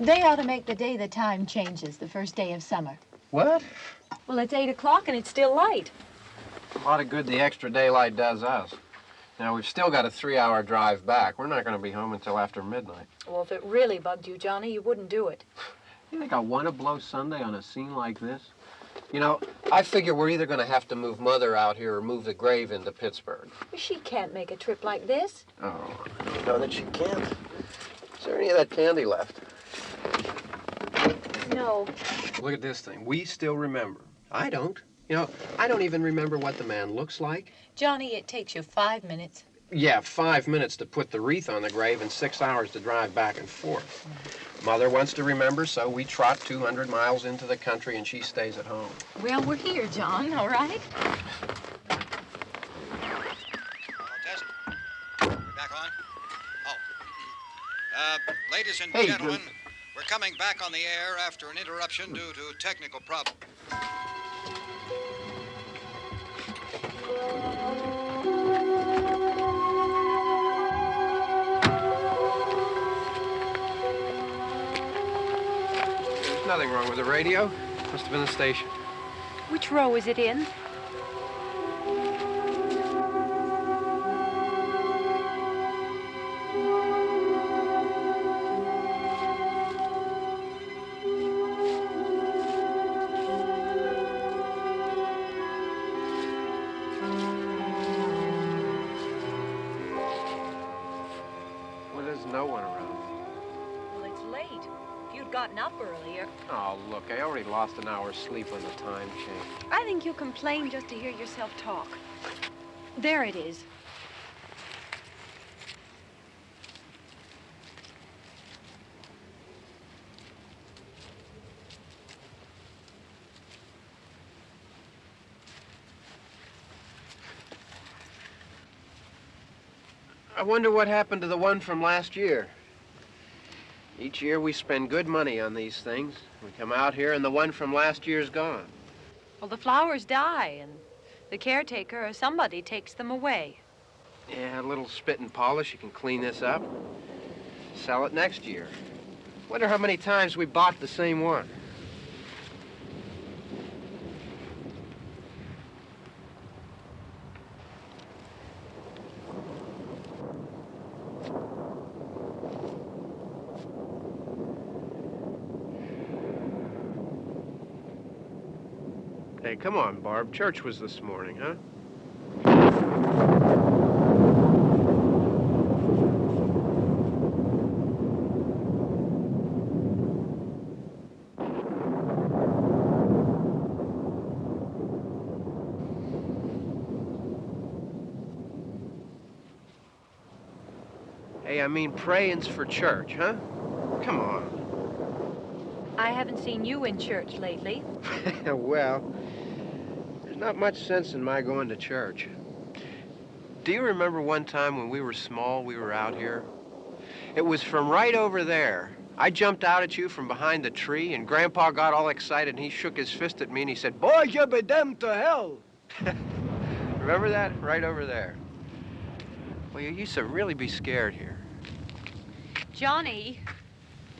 They ought to make the day the time changes, the first day of summer. What? Well, it's 8 o'clock and it's still light. A lot of good the extra daylight does us. Now, we've still got a 3-hour drive back. We're not going to be home until after midnight. Well, if it really bugged you, Johnny, you wouldn't do it. You think I want to blow Sunday on a scene like this? You know, I figure we're either going to have to move Mother out here or move the grave into Pittsburgh. She can't make a trip like this. Oh, I know that she can't. Is there any of that candy left? No. Look at this thing. We still remember. I don't. You know, I don't even remember what the man looks like. Johnny, it takes you 5 minutes. Yeah, 5 minutes to put the wreath on the grave and 6 hours to drive back and forth. Mother wants to remember, so we trot 200 miles into the country and she stays at home. Well, we're here, John, all right? Test. We're back on? Oh. Ladies and gentlemen, we're coming back on the air after an interruption due to technical problems. There's nothing wrong with the radio. Must have been the station. Which row is it in? Well, there's no one around. Well, it's late. If you'd gotten up earlier. Oh, look, I already lost an hour's sleep on the time change. I think you complain just to hear yourself talk. There it is. I wonder what happened to the one from last year. Each year we spend good money on these things. We come out here and the one from last year's gone. Well, the flowers die, and the caretaker or somebody takes them away. Yeah, a little spit and polish, you can clean this up. Sell it next year. Wonder how many times we bought the same one. Hey, come on, Barb. Church was this morning, huh? Hey, I mean, praying's for church, huh? Come on. I haven't seen you in church lately. Well, there's not much sense in my going to church. Do you remember one time when we were small, we were out here? It was from right over there. I jumped out at you from behind the tree, and Grandpa got all excited, and he shook his fist at me, and he said, "Boy, you be damned to hell." Remember that? Right over there. Well, you used to really be scared here. Johnny.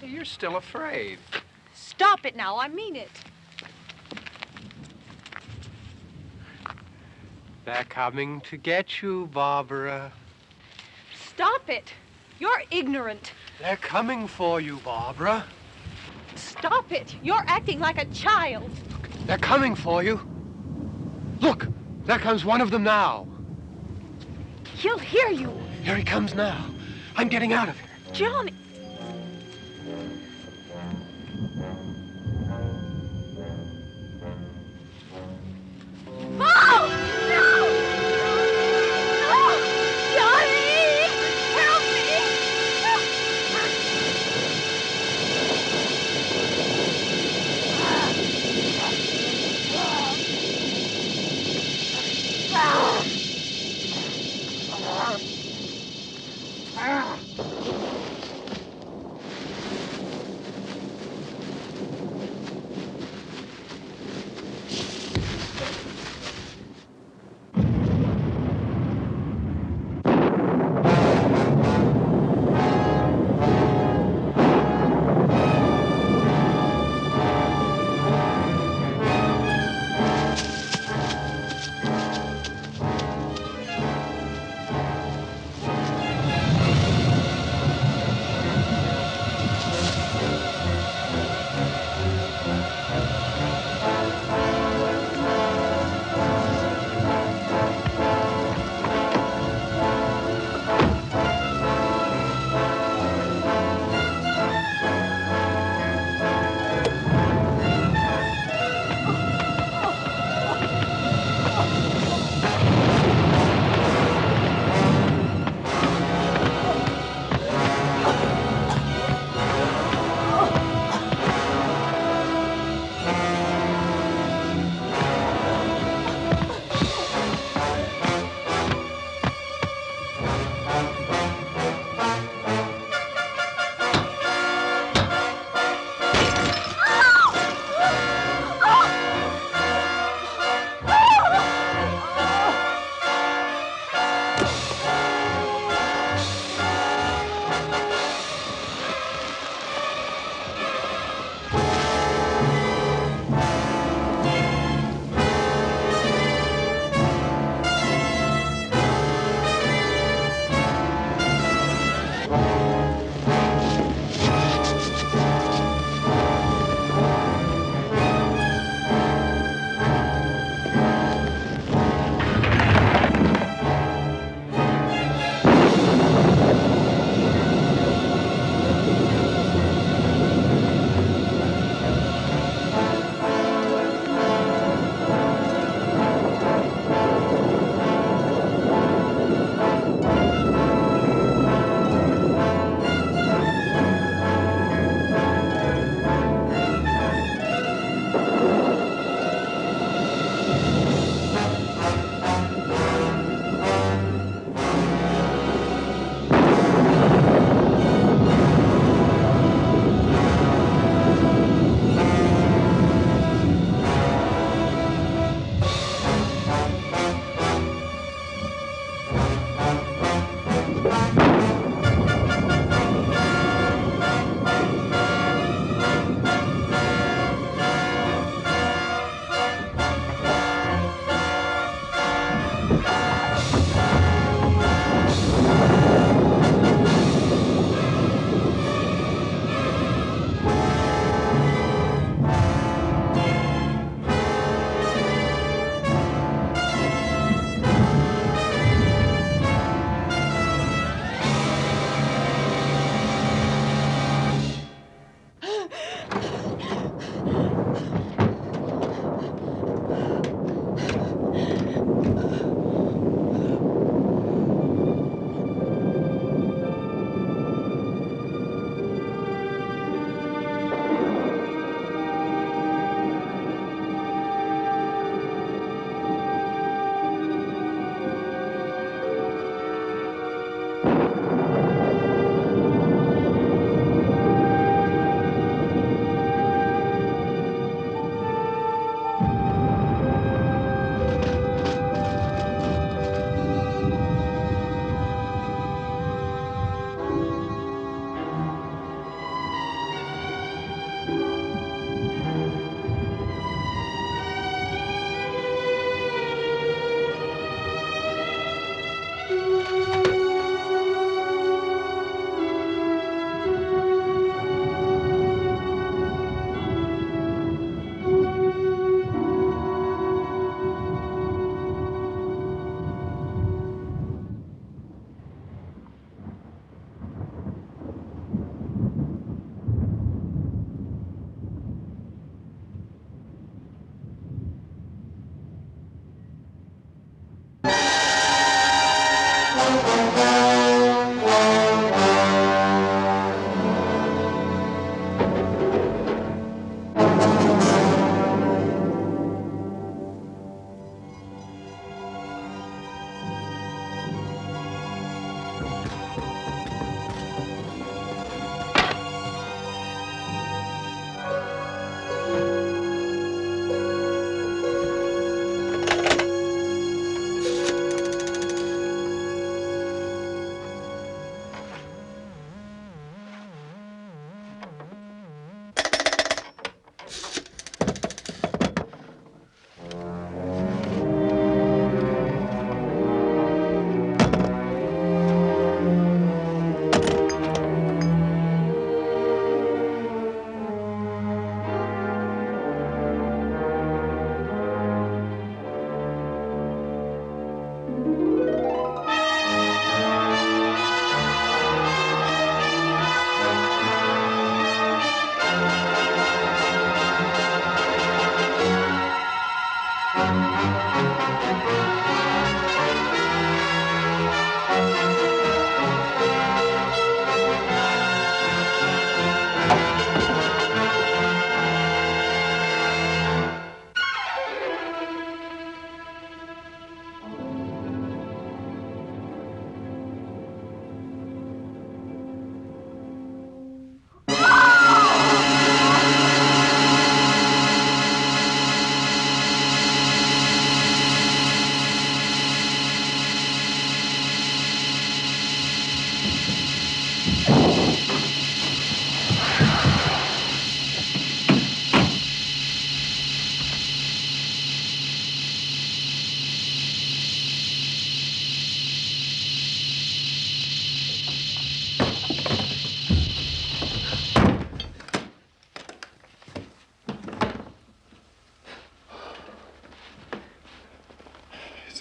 Hey, you're still afraid. Stop it now, I mean it. They're coming to get you, Barbara. Stop it. You're ignorant. They're coming for you, Barbara. Stop it. You're acting like a child. They're coming for you. Look, there comes one of them now. He'll hear you. Here he comes now. I'm getting out of here. Johnny. Oh! No! No! Johnny! Help me!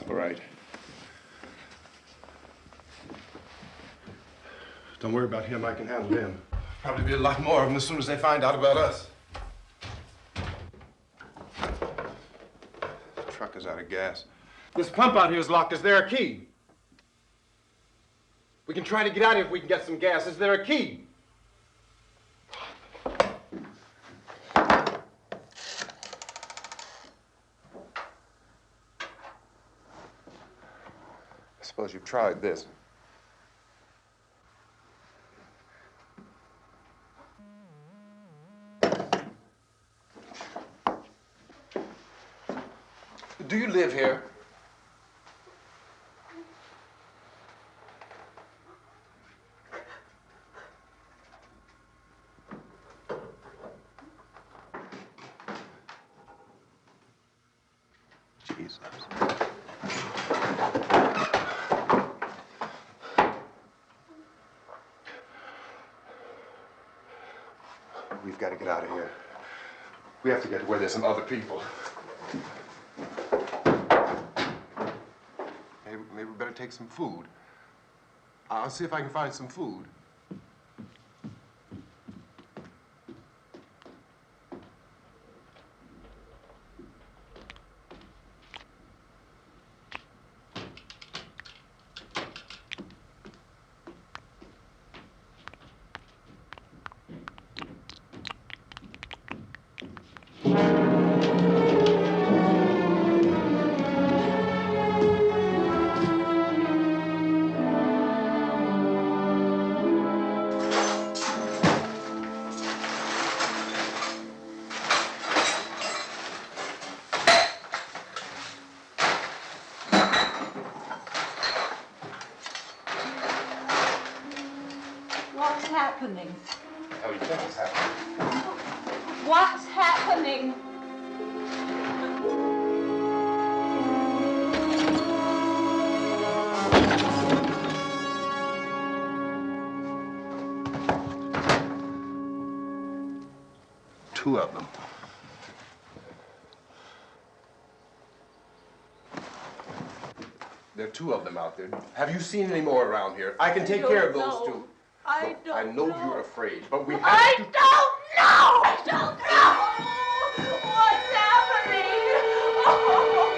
All right. Don't worry about him. I can handle him. Probably be a lot more of them as soon as they find out about us. The truck is out of gas. This pump out here is locked. Is there a key? We can try to get out here if we can get some gas. Is there a key? I suppose you've tried this. Do you live here? Jesus. We've got to get out of here. We have to get to where there's some other people. Maybe we better take some food. I'll see if I can find some food. What's happening? How do you think it's happening? What's happening? Two of them. There are two of them out there. Have you seen any more around here? I can take care of those two. I Look, I know you're afraid, but we have I to... don't know! I don't know! What's happening? Oh.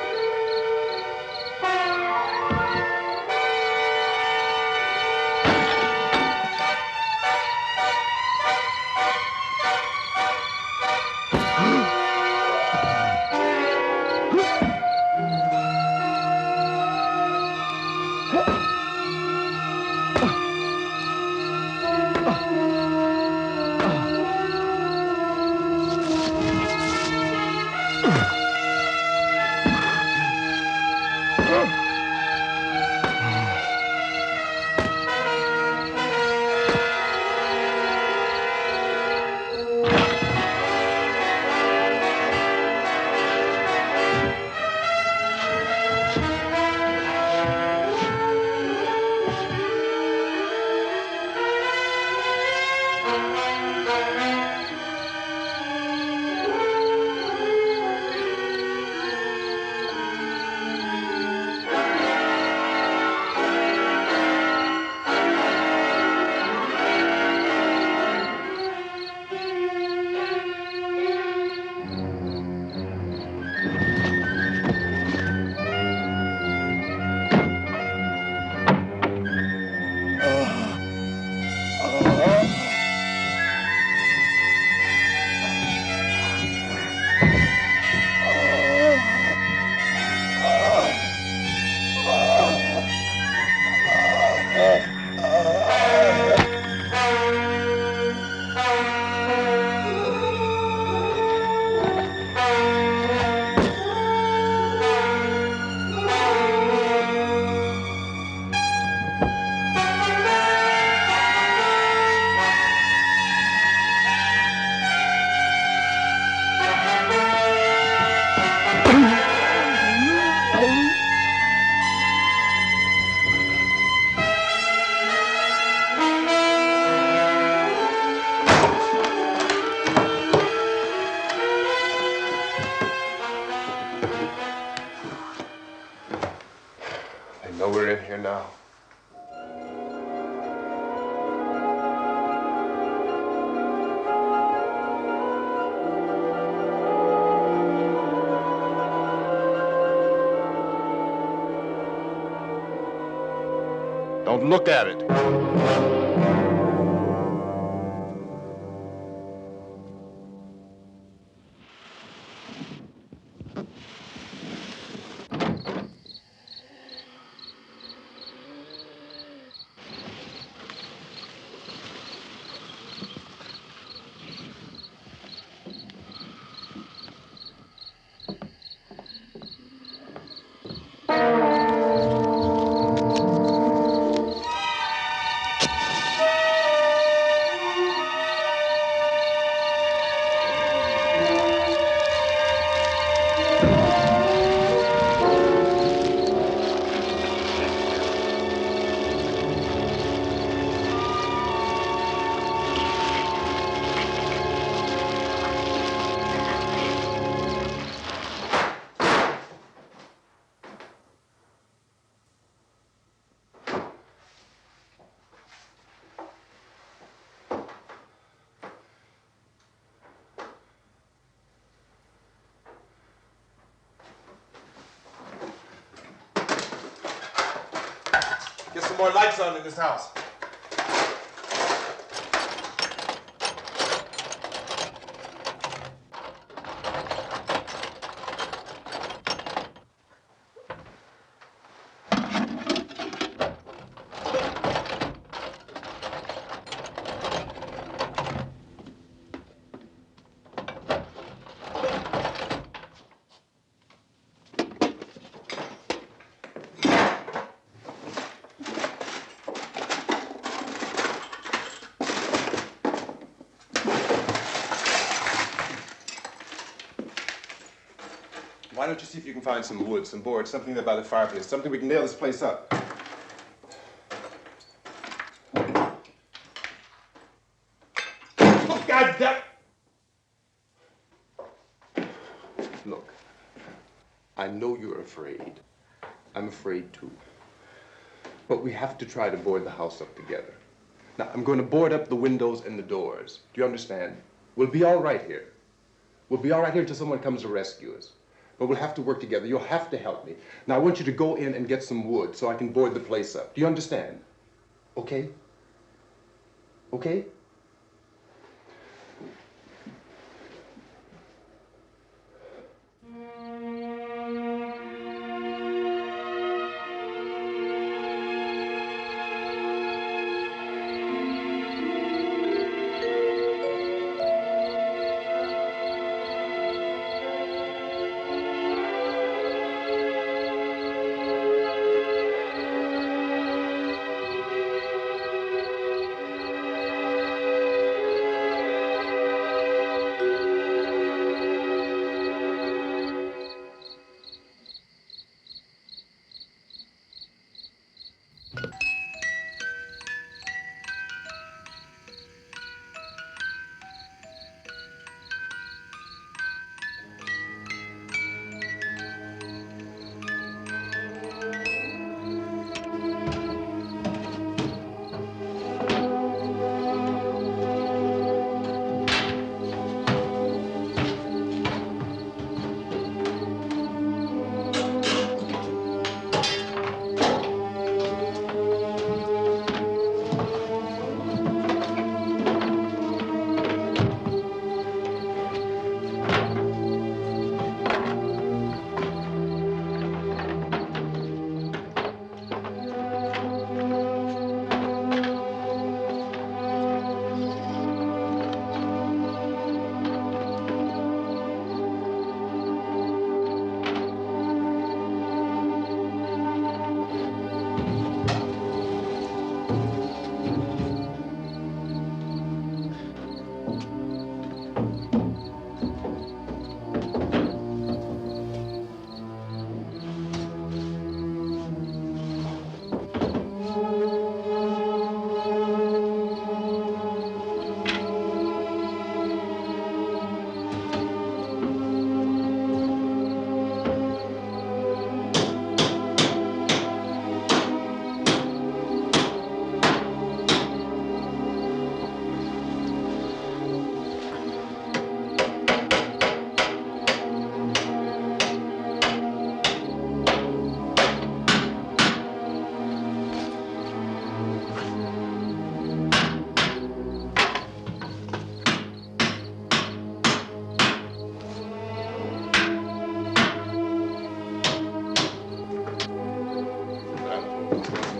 we're in here now. Don't look at it. Get some more lights on in this house. Why don't you see if you can find some wood, some boards, something there by the fireplace, something we can nail this place up. Oh, God damn! Look, I know you're afraid. I'm afraid too. But we have to try to board the house up together. Now, I'm going to board up the windows and the doors. Do you understand? We'll be all right here. We'll be all right here until someone comes to rescue us. But we'll have to work together. You'll have to help me. Now, I want you to go in and get some wood so I can board the place up. Do you understand? Okay? Okay?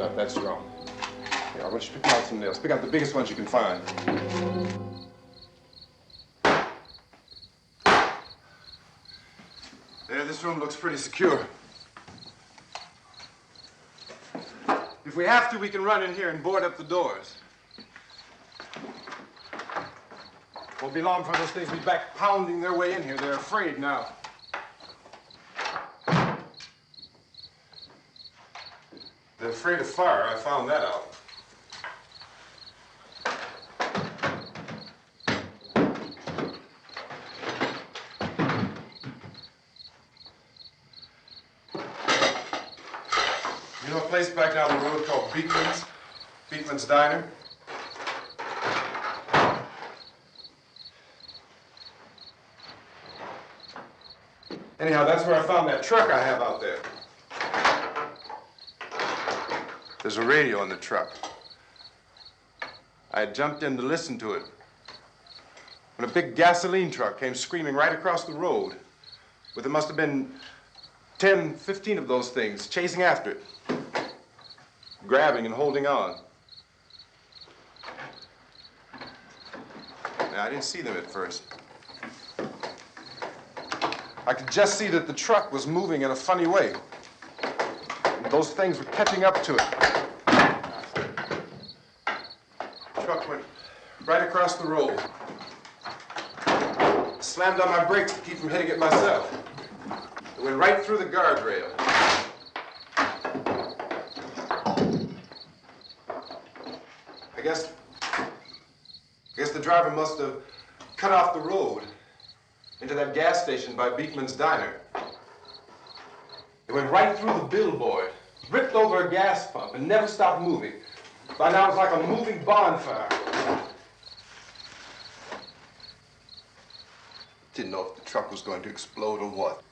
not that strong. Here, I want you to pick out some nails. Pick out the biggest ones you can find. There, this room looks pretty secure. If we have to, we can run in here and board up the doors. Won't be long before those things will be back pounding their way in here. They're afraid now. They're afraid of fire. I found that out. You know a place back down the road called Beekman's Diner? Anyhow, that's where I found that truck I have out there. There's a radio in the truck. I had jumped in to listen to it when a big gasoline truck came screaming right across the road with there must have been 10, 15 of those things chasing after it, grabbing and holding on. Now, I didn't see them at first. I could just see that the truck was moving in a funny way. And those things were catching up to it. The truck went right across the road. Slammed on my brakes to keep from hitting it myself. It went right through the guardrail. I guess the driver must have cut off the road into that gas station by Beekman's Diner. It went right through the billboard, ripped over a gas pump, and never stopped moving. By now, it was like a moving bonfire. Didn't know if the truck was going to explode or what.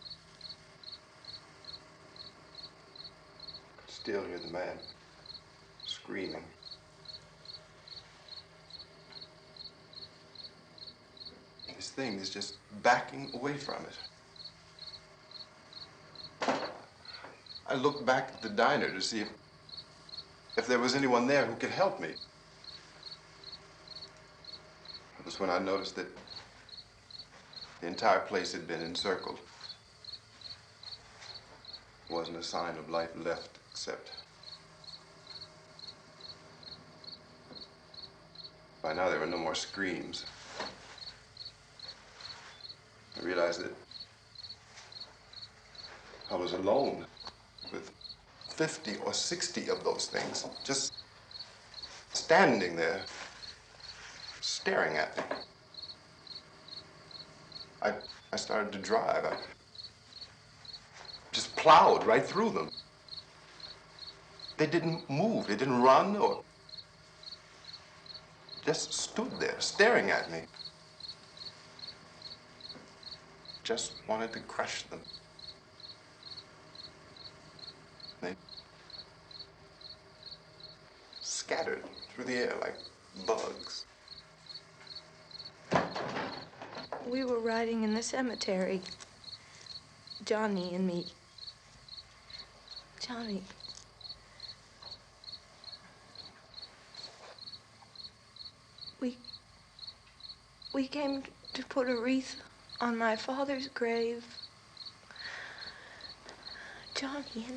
Could still hear the man screaming. This thing is just backing away from it. I looked back at the diner to see if there was anyone there who could help me. It was when I noticed that the entire place had been encircled. There wasn't a sign of life left except by now there were no more screams. I realized that I was alone with 50 or 60 of those things, just standing there, staring at me. I started to drive. I just plowed right through them. They didn't move, they didn't run or just stood there, staring at me. Just wanted to crush them. They scattered through the air like bugs. We were riding in the cemetery, Johnny and me. Johnny. We came to put a wreath on my father's grave. Johnny,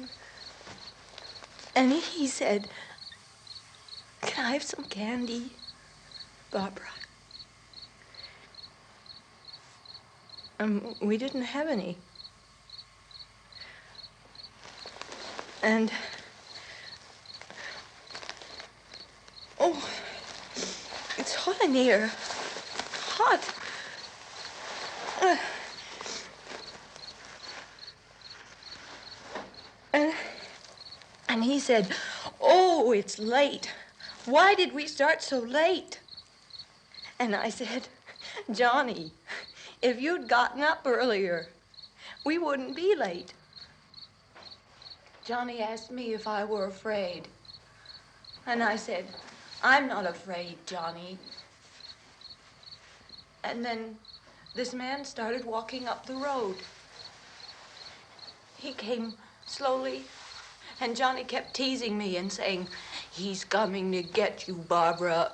and he said, "Can I have some candy, Barbara?" And we didn't have any. And, oh, it's hot in here. Hot. And he said, "Oh, it's late. Why did we start so late?" And I said, "Johnny, if you'd gotten up earlier, we wouldn't be late." Johnny asked me if I were afraid. And I said, "I'm not afraid, Johnny." And then this man started walking up the road. He came slowly And Johnny kept teasing me and saying, "He's coming to get you, Barbara."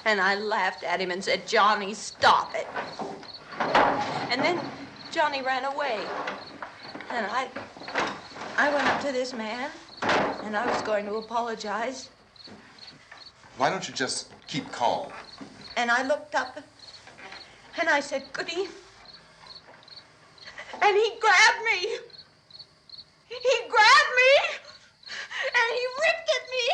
And I laughed at him and said, "Johnny, stop it." And then Johnny ran away. And I went up to this man, and I was going to apologize. Why don't you just keep calm? And I looked up, and I said, "Goody." And he grabbed me. He grabbed me, and he ripped at me.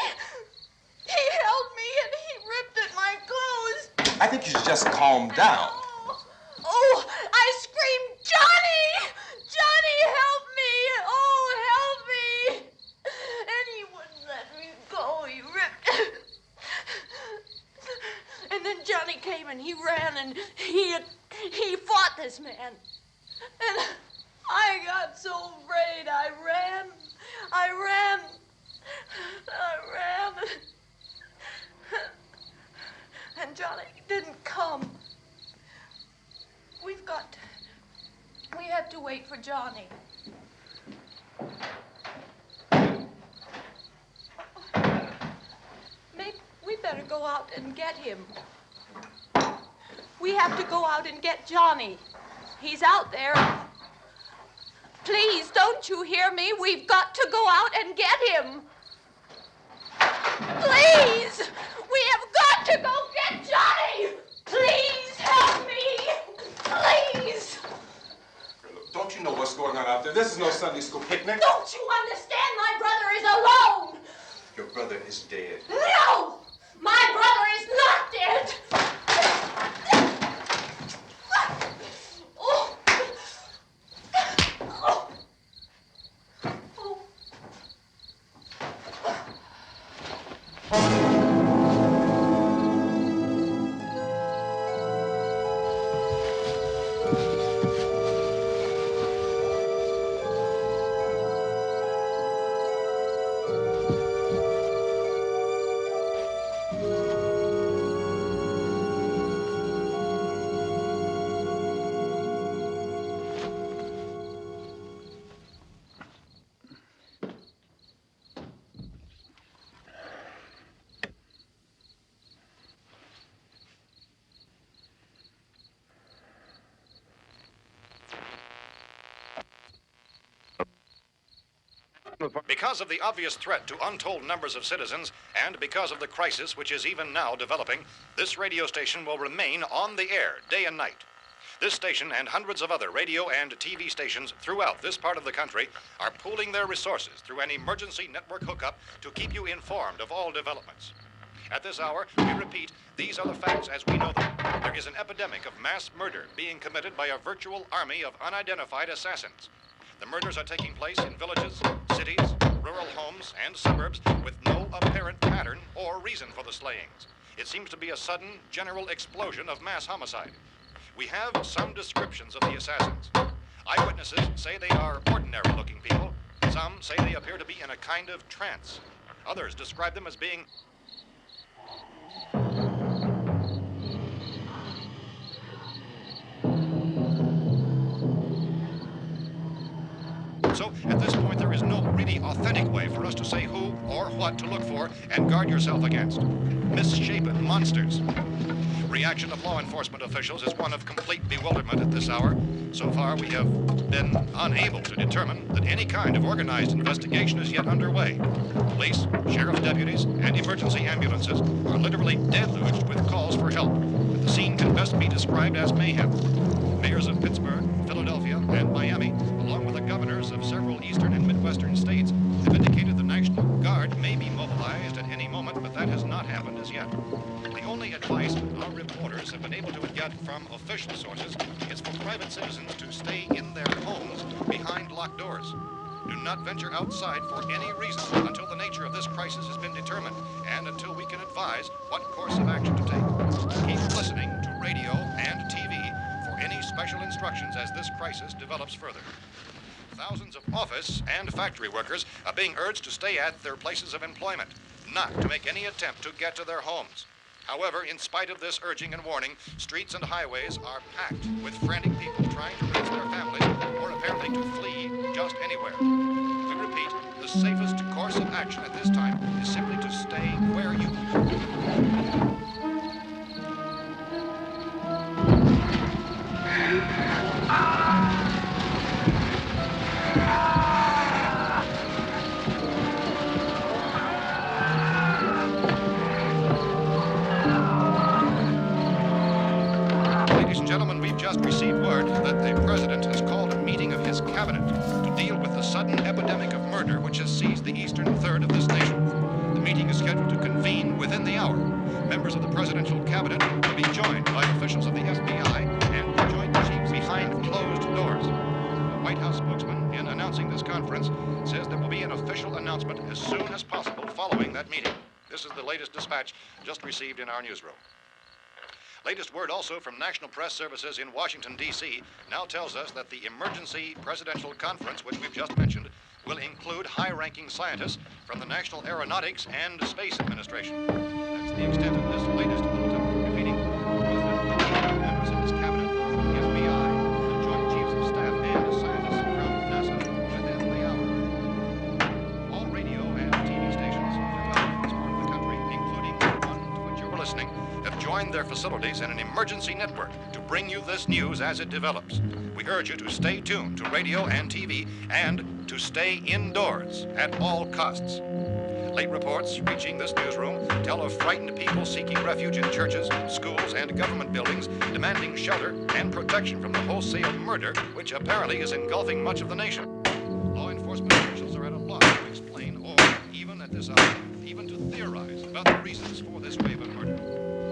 He held me, and he ripped at my clothes. I think you should just calm down. Oh, I screamed, "Johnny! Johnny, help me! Oh, help me!" And he wouldn't let me go. He ripped. And then Johnny came and he ran and he fought this man. And I got so afraid. I ran. And Johnny didn't come. We have to wait for Johnny. Maybe we better go out and get him. We have to go out and get Johnny. He's out there. Please, don't you hear me? We've got to go out and get him. Please! We have got to go get Johnny! Please help me! Please! Don't you know what's going on out there? This is no Sunday school picnic. Don't you understand? My brother is alone! Your brother is dead. No! My brother is not dead! Oh. Oh. Oh. Because of the obvious threat to untold numbers of citizens, and because of the crisis which is even now developing, this radio station will remain on the air day and night. This station and hundreds of other radio and TV stations throughout this part of the country are pooling their resources through an emergency network hookup to keep you informed of all developments. At this hour, we repeat, these are the facts as we know them. There is an epidemic of mass murder being committed by a virtual army of unidentified assassins. The murders are taking place in villages, cities, rural homes, and suburbs with no apparent pattern or reason for the slayings. It seems to be a sudden, general explosion of mass homicide. We have some descriptions of the assassins. Eyewitnesses say they are ordinary-looking people. Some say they appear to be in a kind of trance. Others describe them as being So, at this point, there is no really authentic way for us to say who or what to look for and guard yourself against. Misshapen monsters. Reaction of law enforcement officials is one of complete bewilderment at this hour. So far, we have been unable to determine that any kind of organized investigation is yet underway. Police, sheriff's deputies, and emergency ambulances are literally deluged with calls for help. The scene can best be described as mayhem. Mayors of Pittsburgh, Philadelphia, and Miami, along with the governors of several eastern and midwestern states, have indicated the National Guard may be mobilized at any moment, but that has not happened as yet. The only advice our reporters have been able to get from official sources is for private citizens to stay in their homes behind locked doors. Do not venture outside for any reason until the nature of this crisis has been determined and until we can advise what course of action to take. Keep listening to radio and TV for any special instructions as this crisis develops further. Thousands of office and factory workers are being urged to stay at their places of employment, not to make any attempt to get to their homes. However, in spite of this urging and warning, streets and highways are packed with frantic people trying to reach their families or apparently to flee just anywhere. We repeat, the safest course of action at this time is simply to stay where you Ladies and gentlemen, we've just received word that the President has called a meeting of his cabinet to deal with the sudden epidemic of murder which has seized the eastern third of this nation. The meeting is scheduled to convene within the hour. Members of the presidential cabinet will be joined by officials of the FBI and the Joint Chiefs behind closed doors. The White House spokesman, in announcing this conference, says there will be an official announcement as soon as possible following that meeting. This is the latest dispatch just received in our newsroom. Latest word also from National Press Services in Washington, D.C. now tells us that the emergency presidential conference, which we've just mentioned, will include high-ranking scientists from the National Aeronautics and Space Administration. That's the extent of this latest bulletin, repeating members of his cabinet, the FBI, the Joint Chiefs of Staff, and scientists from NASA within the hour. All radio and TV stations throughout this part of the country, including the one to which you're listening, have joined their facilities in an emergency network to bring you this news as it develops. We urge you to stay tuned to radio and TV and to stay indoors at all costs. Late reports reaching this newsroom tell of frightened people seeking refuge in churches, schools, and government buildings, demanding shelter and protection from the wholesale murder which apparently is engulfing much of the nation. Law enforcement officials are at a loss to explain or, even at this hour, even to theorize about the reasons for this wave of murder.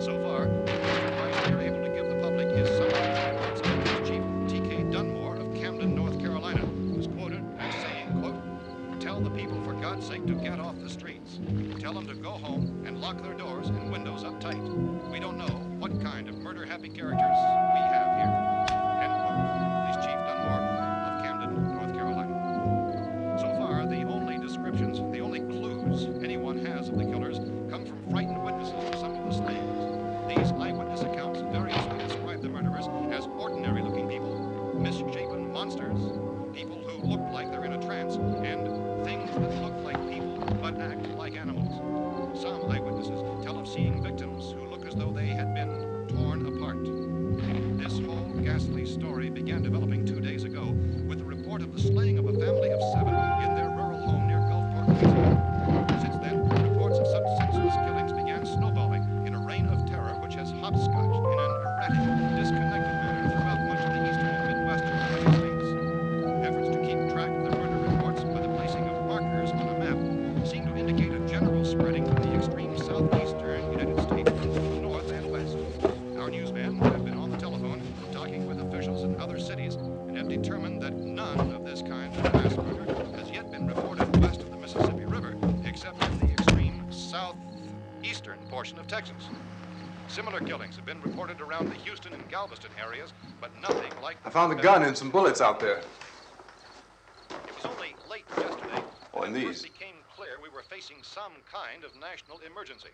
So far, the advice they're able to give the public is summary reports of Police Chief T.K. Dunmore of Camden, North Carolina, who's quoted as saying, quote, "Tell the people, for God's sake, to get off the streets. Tell them to go home and lock their doors and windows up tight. We don't know what kind of murder-happy characters we have here." End quote. Police Chief Dunmore of Camden, North Carolina. So far, the only descriptions, the only clues anyone has of the killers come from frightened witnesses of some of the slayings. These eyewitness accounts variously describe the murderers as ordinary-looking people, misshapen monsters, people who look like they're in a trance, and things that look like people but act like animals. Some eyewitnesses tell of seeing victims who look as though they had been torn apart. This whole ghastly story began developing 2 days ago with the report of the slaying of a family of 7 in their rural home near Gulfport, Louisiana. Since then, reports of such senseless killings began snowballing in a reign of terror which has hopscotched in an erratic, disconnected manner throughout much of the eastern and midwestern United States. Efforts to keep track of the murder reports by the placing of markers on a map seem to indicate a general spreading from the extreme southeastern United States to the north and west. Our newsmen have been on the telephone talking with officials in other cities and have determined that none of this kind of mass murder has yet been reported west of the Mississippi River, except in the extreme southeastern portion of Texas. Similar killings have been reported around the Houston and Galveston areas, but nothing like... I found a gun and some bullets out there. It was only late yesterday Oh, and when it these. first became clear we were facing some kind of national emergency.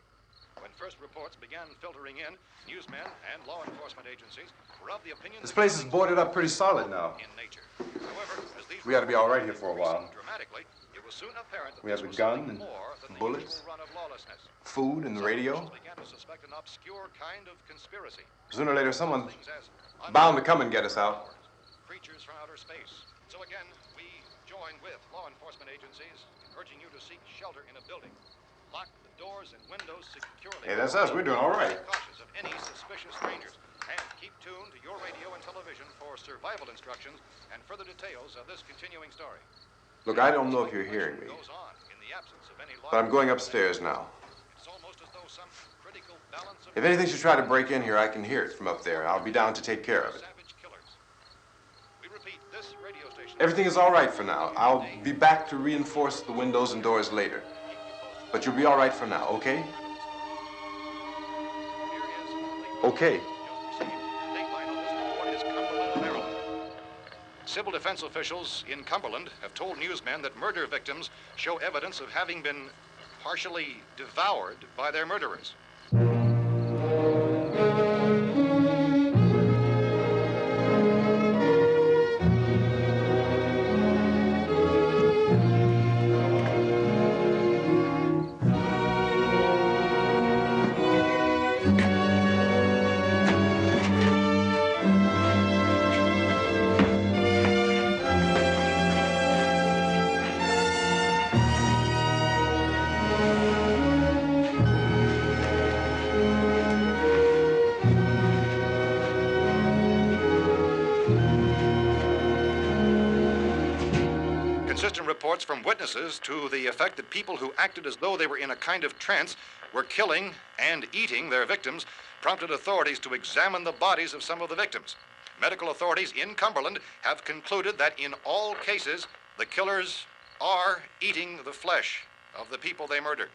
When first reports began filtering in, newsmen and law enforcement agencies were of the opinion This that place is killings boarded were up pretty solid now. in nature. However, as these We ought to be all right here reports for a while. increased dramatically, it was soon apparent that We have this the was gun something and more than the bullets, usual run of lawlessness. food and the Some radio. officials began to suspect an obscure kind of conspiracy. Sooner or later, someone's Things as bound to come and get us out. creatures from outer space. So again, we join with law enforcement agencies in urging you to seek shelter in a building. Lock the doors and windows securely. Hey, that's us. We're doing all right. Be cautious of any suspicious strangers. And keep tuned to your radio and television for survival instructions and further details of this continuing story. Look, I don't know if you're hearing me, Goes on in the absence of any law. but I'm going upstairs now. It's almost as though some critical balance of If anything should try to break in here, I can hear it from up there. I'll be down to take care of it. savage killers. We repeat, this radio station. Everything is all right for now. I'll be back to reinforce the windows and doors later. But you'll be all right for now, okay? Okay. Dateline on this report is Cumberland, Maryland. Civil defense officials in Cumberland have told newsmen that murder victims show evidence of having been partially devoured by their murderers. Inconsistent reports from witnesses to the effect that people who acted as though they were in a kind of trance were killing and eating their victims prompted authorities to examine the bodies of some of the victims. Medical authorities in Cumberland have concluded that in all cases, the killers are eating the flesh of the people they murdered.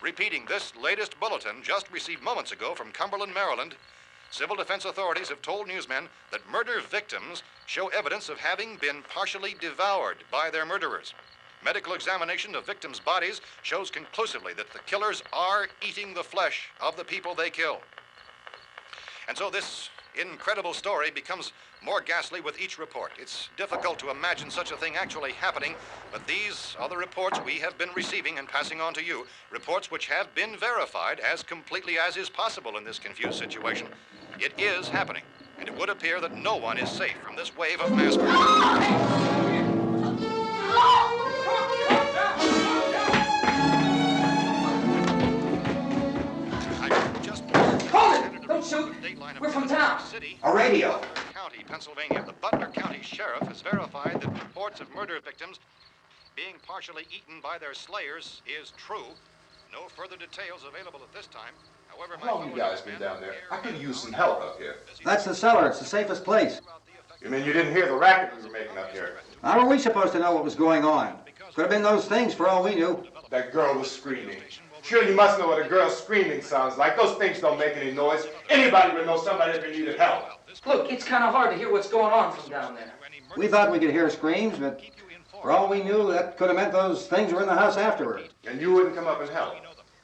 Repeating this latest bulletin just received moments ago from Cumberland, Maryland, civil defense authorities have told newsmen that murder victims show evidence of having been partially devoured by their murderers. Medical examination of victims' bodies shows conclusively that the killers are eating the flesh of the people they kill. And so this incredible story becomes more ghastly with each report. It's difficult to imagine such a thing actually happening, but these are the reports we have been receiving and passing on to you, reports which have been verified as completely as is possible in this confused situation. It is happening, and it would appear that no one is safe from this wave of mass murder. Don't shoot! We're from town. A radio. County, Pennsylvania. The Butler County Sheriff has verified that reports of murder victims being partially eaten by their slayers is true. No further details available at this time. However, How long you guys been down there? I could use some help up here. That's the cellar. It's the safest place. You mean you didn't hear the racket we were making up here? How were we supposed to know what was going on? Could have been those things for all we knew. That girl was screaming. Sure, you must know what a girl screaming sounds like. Those things don't make any noise. Anybody would know somebody ever needed help. Look, it's kind of hard to hear what's going on from down there. We thought we could hear screams, but for all we knew, that could have meant those things were in the house afterward. And you wouldn't come up and help?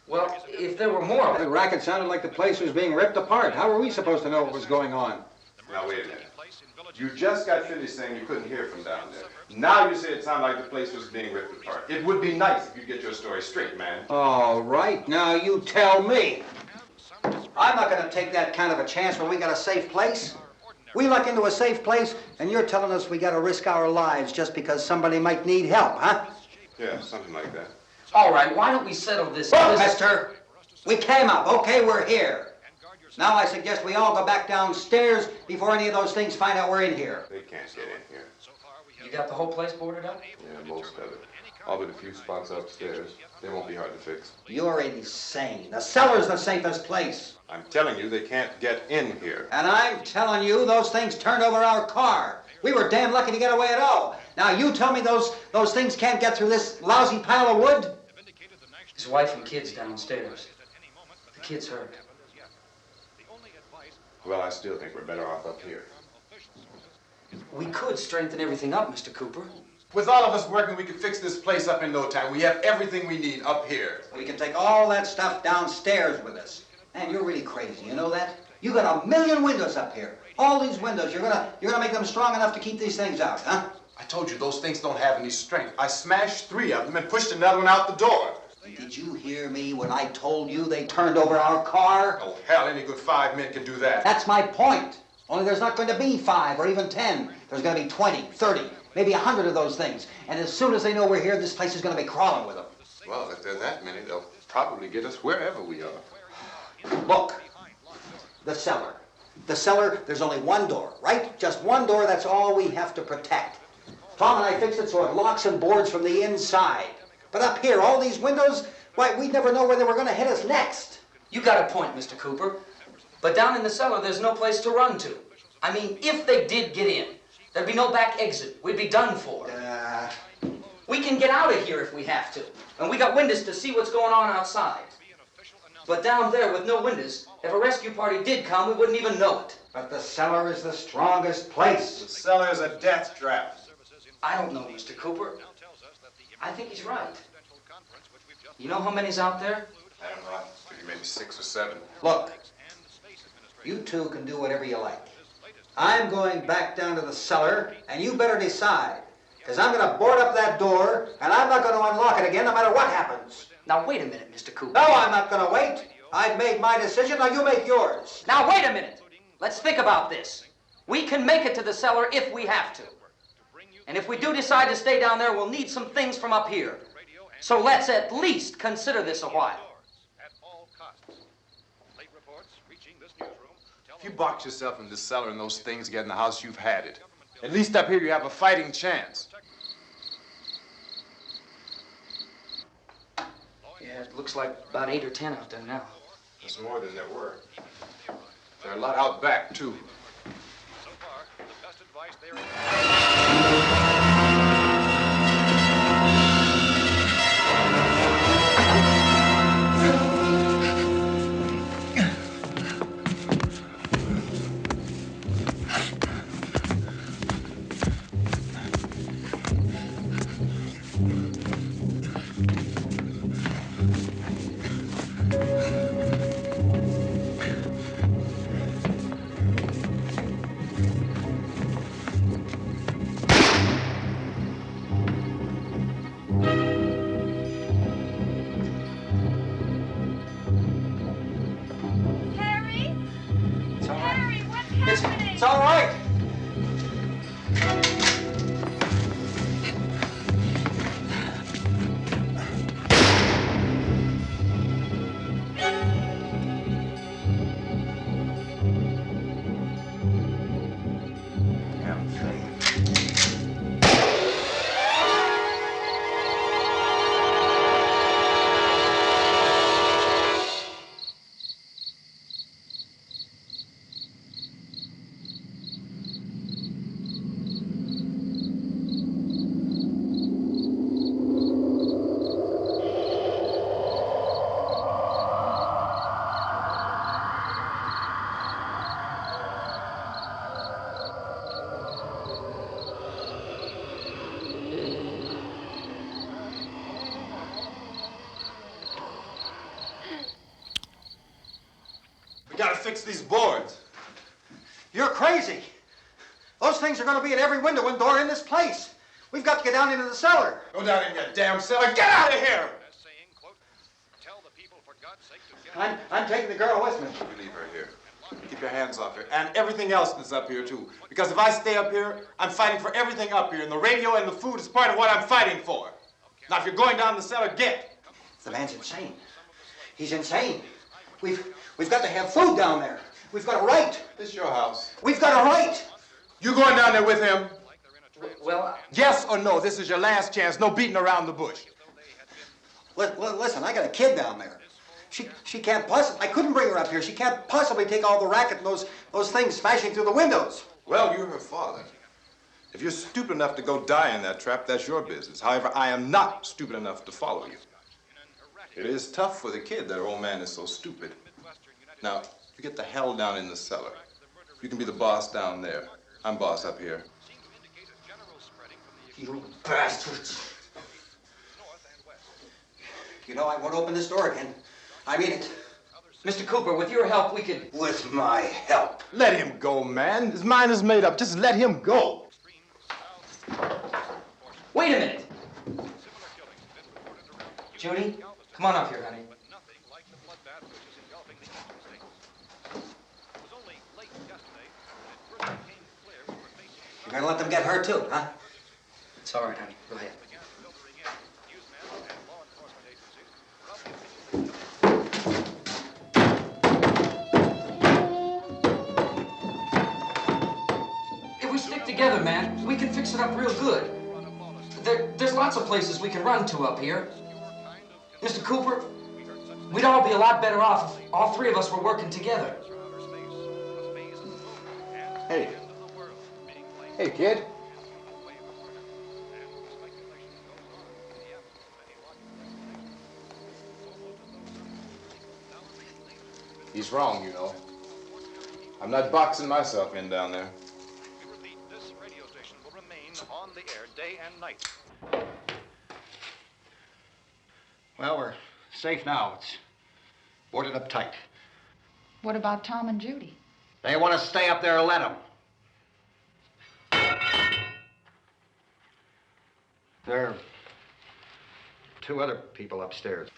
Well, if there were more of The it. racket sounded like the place was being ripped apart. How were we supposed to know what was going on? Now, wait a minute. You just got finished saying you couldn't hear from down there. Now you say it sounded like the place was being ripped apart. It would be nice if you get your story straight, man. All right, now you tell me. I'm not going to take that kind of a chance when we got a safe place. We luck into a safe place, and you're telling us we got to risk our lives just because somebody might need help, huh? Yeah, something like that. All right, why don't we settle this? Look, mister, we came up. Okay, we're here. Now I suggest we all go back downstairs before any of those things find out we're in here. They can't get in here. You got the whole place boarded up? Yeah, most of it. All but a few spots upstairs. They won't be hard to fix. You're insane. The cellar's the safest place. I'm telling you, they can't get in here. And I'm telling you, those things turned over our car. We were damn lucky to get away at all. Now you tell me those things can't get through this lousy pile of wood? His wife and kids downstairs. The kid's hurt. Well, I still think we're better off up here. We could strengthen everything up, Mr. Cooper. With all of us working, we could fix this place up in no time. We have everything we need up here. We can take all that stuff downstairs with us. Man, you're really crazy, you know that? You got 1,000,000 windows up here. All these windows, you're gonna make them strong enough to keep these things out, huh? I told you, those things don't have any strength. I smashed 3 of them and pushed another one out the door. Did you hear me when I told you they turned over our car? Oh, hell, any good 5 men can do that. That's my point. Only there's not going to be 5 or even 10. There's going to be 20, 30, maybe 100 of those things. And as soon as they know we're here, this place is going to be crawling with them. Well, if there are that many, they'll probably get us wherever we are. Look, the cellar. The cellar, there's only one door, right? Just one door, that's all we have to protect. Tom and I fixed it so it locks and boards from the inside. But up here, all these windows, why, we'd never know where they were going to hit us next. You got a point, Mr. Cooper. But down in the cellar, there's no place to run to. I mean, if they did get in, there'd be no back exit. We'd be done for. We can get out of here if we have to. And we got windows to see what's going on outside. But down there with no windows, if a rescue party did come, we wouldn't even know it. But the cellar is the strongest place. The cellar is a death trap. I don't know, Mr. Cooper. I think he's right. You know how many's out there? I don't know. Maybe 6 or 7. Look, you two can do whatever you like. I'm going back down to the cellar, and you better decide. Because I'm going to board up that door, and I'm not going to unlock it again no matter what happens. Now, wait a minute, Mr. Cooper. No, I'm not going to wait. I've made my decision, now you make yours. Now, wait a minute. Let's think about this. We can make it to the cellar if we have to. And if we do decide to stay down there, we'll need some things from up here. So let's at least consider this a while. If you box yourself in this cellar and those things get in the house, you've had it. At least up here you have a fighting chance. Yeah, it looks like about 8 or 10 out there now. There's more than there were. There are a lot out back, too. So far, the best advice there Harry? It's all right. Harry, what's happening? It's all right. Damn thing. We gotta fix these boards. You're crazy. Those things are going to be in every window and door in this place. We've got to get down into the cellar. Go down in your damn cellar. Get out of here! as saying, quote, tell the people for God's sake to get I'm taking the girl with me. You leave her here. Keep your hands off her. And everything else that's up here, too. Because if I stay up here, I'm fighting for everything up here. And the radio and the food is part of what I'm fighting for. Now, if you're going down the cellar, get. The man's insane. He's insane. We've got to have food down there. We've got a right. This is your house. We've got a right. You going down there with him? Well, Yes or no? This is your last chance. No beating around the bush. Listen, I got a kid down there. She can't possibly. I couldn't bring her up here. She can't possibly take all the racket and those things smashing through the windows. Well, you're her father. If you're stupid enough to go die in that trap, that's your business. However, I am not stupid enough to follow you. It is tough for the kid that her old man is so stupid. Now, you get the hell down in the cellar. You can be the boss down there. I'm boss up here. You bastards. You know, I won't open this door again. I mean it. Mr. Cooper, with your help, we could... With my help. Let him go, man. His mind is made up. Just let him go. Wait a minute. Judy, come on up here, honey. You're gonna let them get hurt too, huh? It's all right, honey. Go ahead. If we stick together, man, we can fix it up real good. There's lots of places we can run to up here. Mr. Cooper, we'd all be a lot better off if all three of us were working together. Hey. Hey, kid. He's wrong, you know. I'm not boxing myself in down there. We repeat, this radio station will remain on the air day and night. Well, we're safe now. It's boarded up tight. What about Tom and Judy? They want to stay up there, let them. There are two other people upstairs.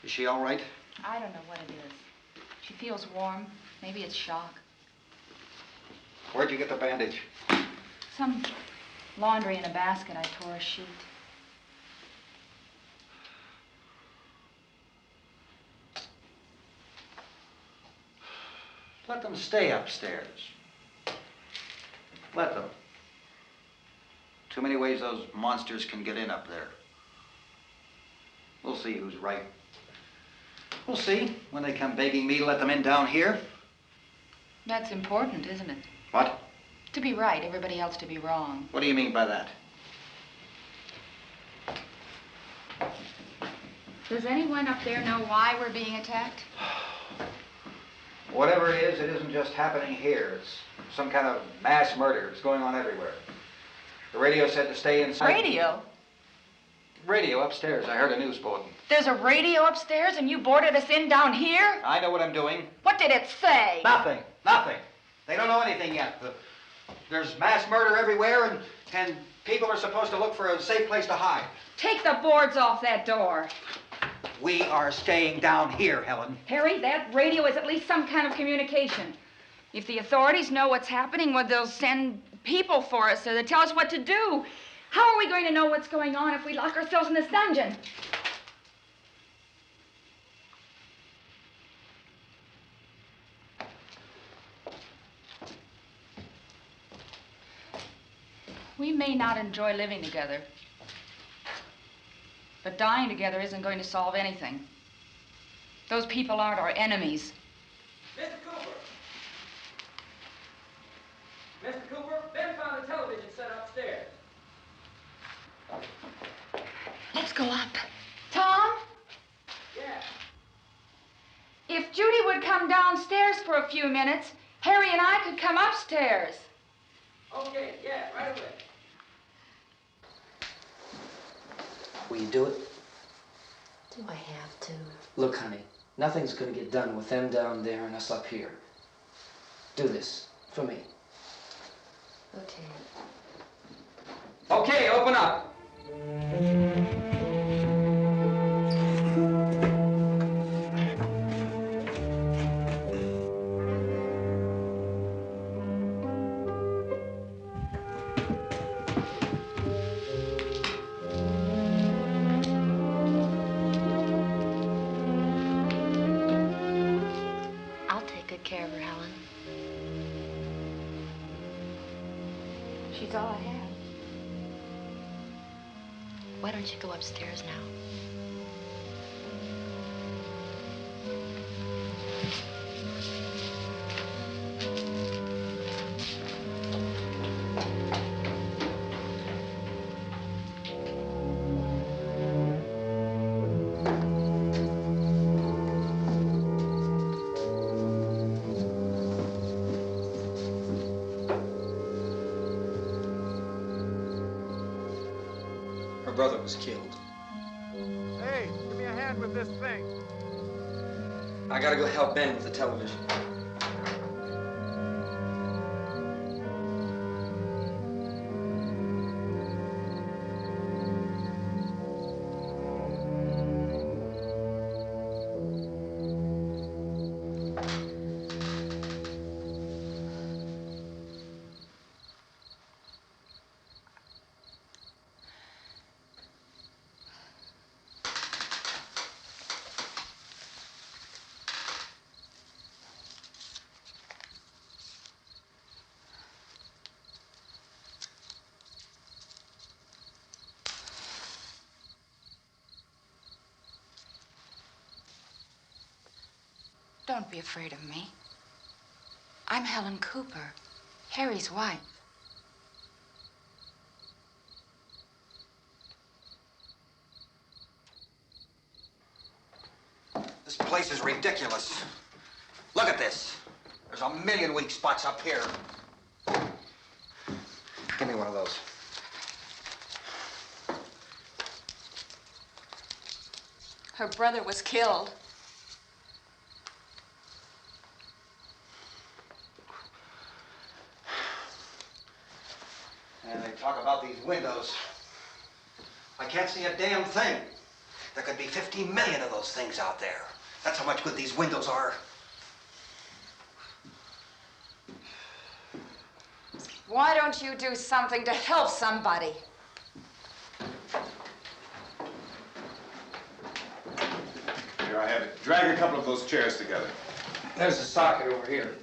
Is she all right? I don't know what it is. She feels warm. Maybe it's shock. Where'd you get the bandage? Some laundry in a basket. I tore a sheet. Let them stay upstairs. Let them. Too many ways those monsters can get in up there. We'll see who's right. We'll see when they come begging me to let them in down here. That's important, isn't it? What? To be right, everybody else to be wrong. What do you mean by that? Does anyone up there know why we're being attacked? Whatever it isn't just happening here. It's some kind of mass murder. It's going on everywhere. The radio said to stay inside. Radio? Radio upstairs. I heard a news bulletin. There's a radio upstairs and you boarded us in down here? I know what I'm doing. What did it say? Nothing. Nothing. They don't know anything yet. There's mass murder everywhere, and people are supposed to look for a safe place to hide. Take the boards off that door. We are staying down here, Helen. Harry, that radio is at least some kind of communication. If the authorities know what's happening, well, they'll send people for us so they'll tell us what to do. How are we going to know what's going on if we lock ourselves in this dungeon? We may not enjoy living together, but dying together isn't going to solve anything. Those people aren't our enemies. Mr. Cooper! Mr. Cooper, Ben found the television set upstairs. Let's go up. Tom? Yeah. If Judy would come downstairs for a few minutes, Harry and I could come upstairs. Okay, yeah, right away. Will you do it? Do I have to? Look, honey, nothing's gonna get done with them down there and us up here. Do this for me. Okay. Okay, open up. I'll take good care of her, Helen. She's all I have. Why don't you go upstairs now? Her brother was killed. Hey, give me a hand with this thing. I gotta go help Ben with the television. Don't be afraid of me. I'm Helen Cooper, Harry's wife. This place is ridiculous. Look at this. There's a million weak spots up here. Give me one of those. Her brother was killed. And they talk about these windows. I can't see a damn thing. There could be 15 million of those things out there. That's how much good these windows are. Why don't you do something to help somebody? Here, I have it. Drag a couple of those chairs together. There's a socket over here.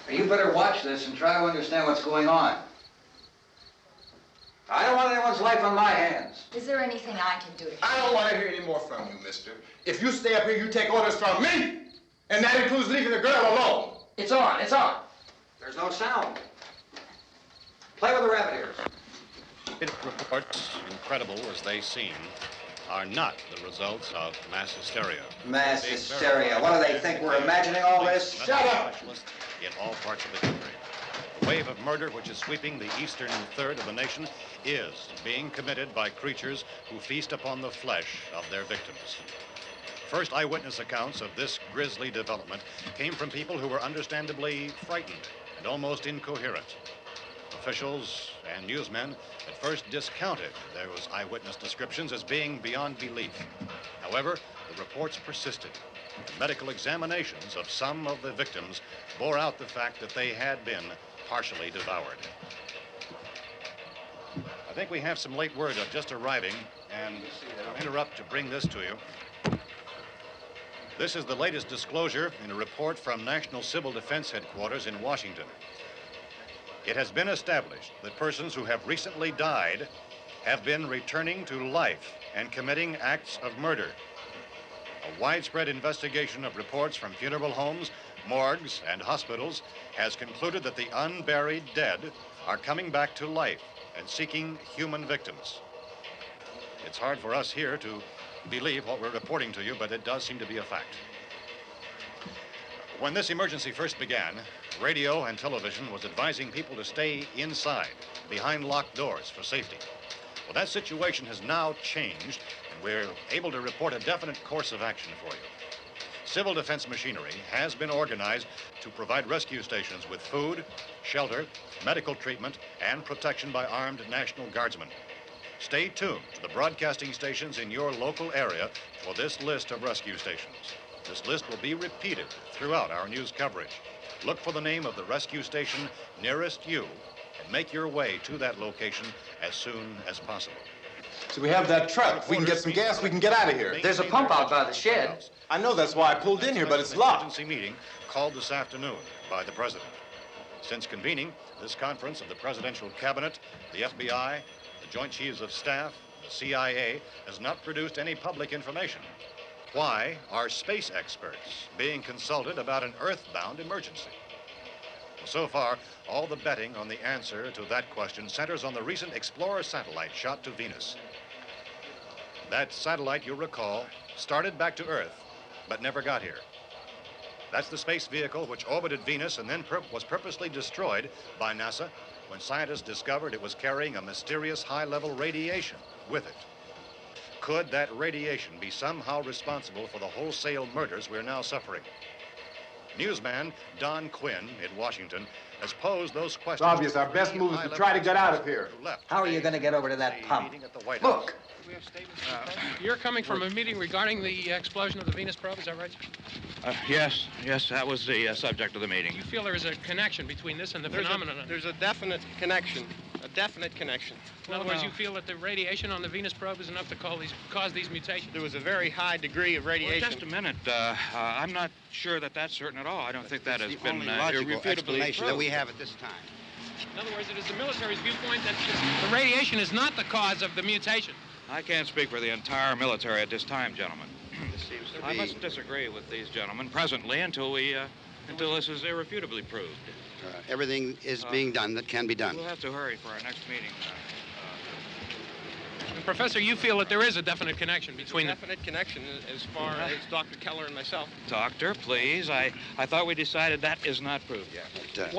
You better watch this and try to understand what's going on. I don't want anyone's life on my hands. Is there anything I can do to help? I don't want to hear any more from you, mister. If you stay up here, you take orders from me. And that includes leaving the girl alone. It's on, it's on. There's no sound. Play with the rabbit ears. Reports, incredible as they seem, are not the results of mass hysteria. Mass hysteria. What do they think? We're imagining all this? Shut up! In all parts of the country. The wave of murder which is sweeping the eastern third of the nation is being committed by creatures who feast upon the flesh of their victims. First eyewitness accounts of this grisly development came from people who were understandably frightened and almost incoherent. Officials and newsmen at first discounted those eyewitness descriptions as being beyond belief. However, the reports persisted. And medical examinations of some of the victims bore out the fact that they had been partially devoured. I think we have some late word of just arriving, and I'll interrupt to bring this to you. This is the latest disclosure in a report from National Civil Defense Headquarters in Washington. It has been established that persons who have recently died have been returning to life and committing acts of murder. A widespread investigation of reports from funeral homes, morgues, and hospitals has concluded that the unburied dead are coming back to life and seeking human victims. It's hard for us here to believe what we're reporting to you, but it does seem to be a fact. When this emergency first began, radio and television was advising people to stay inside, behind locked doors for safety. Well, that situation has now changed, and we're able to report a definite course of action for you. Civil defense machinery has been organized to provide rescue stations with food, shelter, medical treatment, and protection by armed National Guardsmen. Stay tuned to the broadcasting stations in your local area for this list of rescue stations. This list will be repeated throughout our news coverage. Look for the name of the rescue station nearest you and make your way to that location as soon as possible. So we have that truck. If we can get some gas, we can get out of here. There's a pump out by the shed. I know, that's why I pulled in here, but it's locked. Emergency meeting called this afternoon by the president. Since convening this conference of the presidential cabinet, the FBI, the Joint Chiefs of Staff, the CIA has not produced any public information. Why are space experts being consulted about an earthbound emergency? Well, so far, all the betting on the answer to that question centers on the recent Explorer satellite shot to Venus. That satellite, you'll recall, started back to Earth, but never got here. That's the space vehicle which orbited Venus and then was purposely destroyed by NASA when scientists discovered it was carrying a mysterious high-level radiation with it. Could that radiation be somehow responsible for the wholesale murders we're now suffering? Newsman Don Quinn in Washington has posed those questions. It's obvious our best move is to try to get out of here. How are you going to get over to that pump? Look! You're coming from a meeting regarding the explosion of the Venus probe, is that right? Yes, that was the subject of the meeting. You feel there is a connection between this and the phenomenon? There's a definite connection. In other words, you feel that the radiation on the Venus probe is enough to cause these mutations? There was a very high degree of radiation. Well, just a minute. I'm not sure that that's certain at all. I don't think that has been Only logical irrefutably explanation that proved. we have at this time. In other words, it is the military's viewpoint that the radiation is not the cause of the mutation. I can't speak for the entire military at this time, gentlemen. This seems to I be... must disagree with these gentlemen presently until this is irrefutably proved. everything is being done that can be done. We'll have to hurry for our next meeting. Professor, you feel that there is a definite connection between them? Definite connection as far as Dr. Keller and myself. Doctor, please. I thought we decided that is not proved yet. But,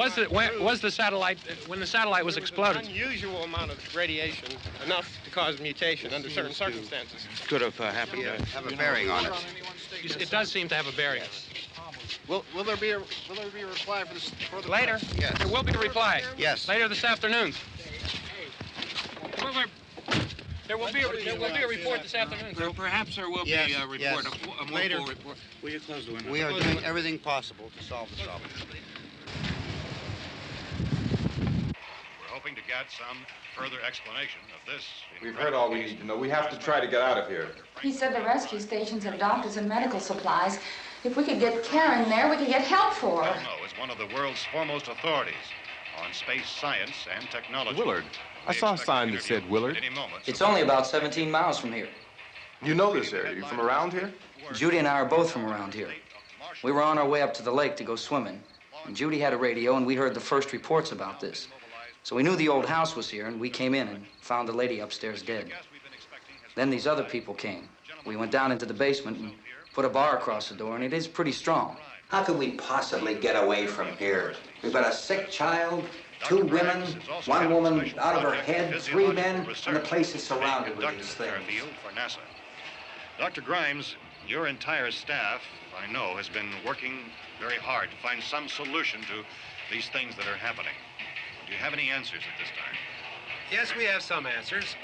Was the satellite, when the satellite was exploded? An unusual amount of radiation, enough to cause mutation under certain circumstances. Could have happened. have a bearing on it. It does seem to have a bearing. Will there be a reply for this further? Later? Yes. There will be a reply. Yes. Later this afternoon. There will be a report this afternoon. Perhaps there will Yes, be a report, yes. a more Later. full report. Will you close the window? We are doing everything possible to solve the problem. We're hoping to get get some further explanation of this. We've heard all we need to know. We have to try to get out of here. He said the rescue stations have doctors and medical supplies. If we could get Karen there, we could get help for her. No, is one of the world's foremost authorities on space science and technology. Willard. I saw a sign that said Willard. It's only about 17 miles from here. You know this area. You from around here? Judy and I are both from around here. We were on our way up to the lake to go swimming, and Judy had a radio, and we heard the first reports about this. So we knew the old house was here, and we came in and found the lady upstairs dead. Then these other people came. We went down into the basement and put a bar across the door, and it is pretty strong. How could we possibly get away from here? We've got a sick child, 2 women, 1 woman out of her head, 3 men, and the place is surrounded with these things. For NASA. Dr. Grimes, your entire staff, I know, has been working very hard to find some solution to these things that are happening. Do you have any answers at this time? Yes, we have some answers.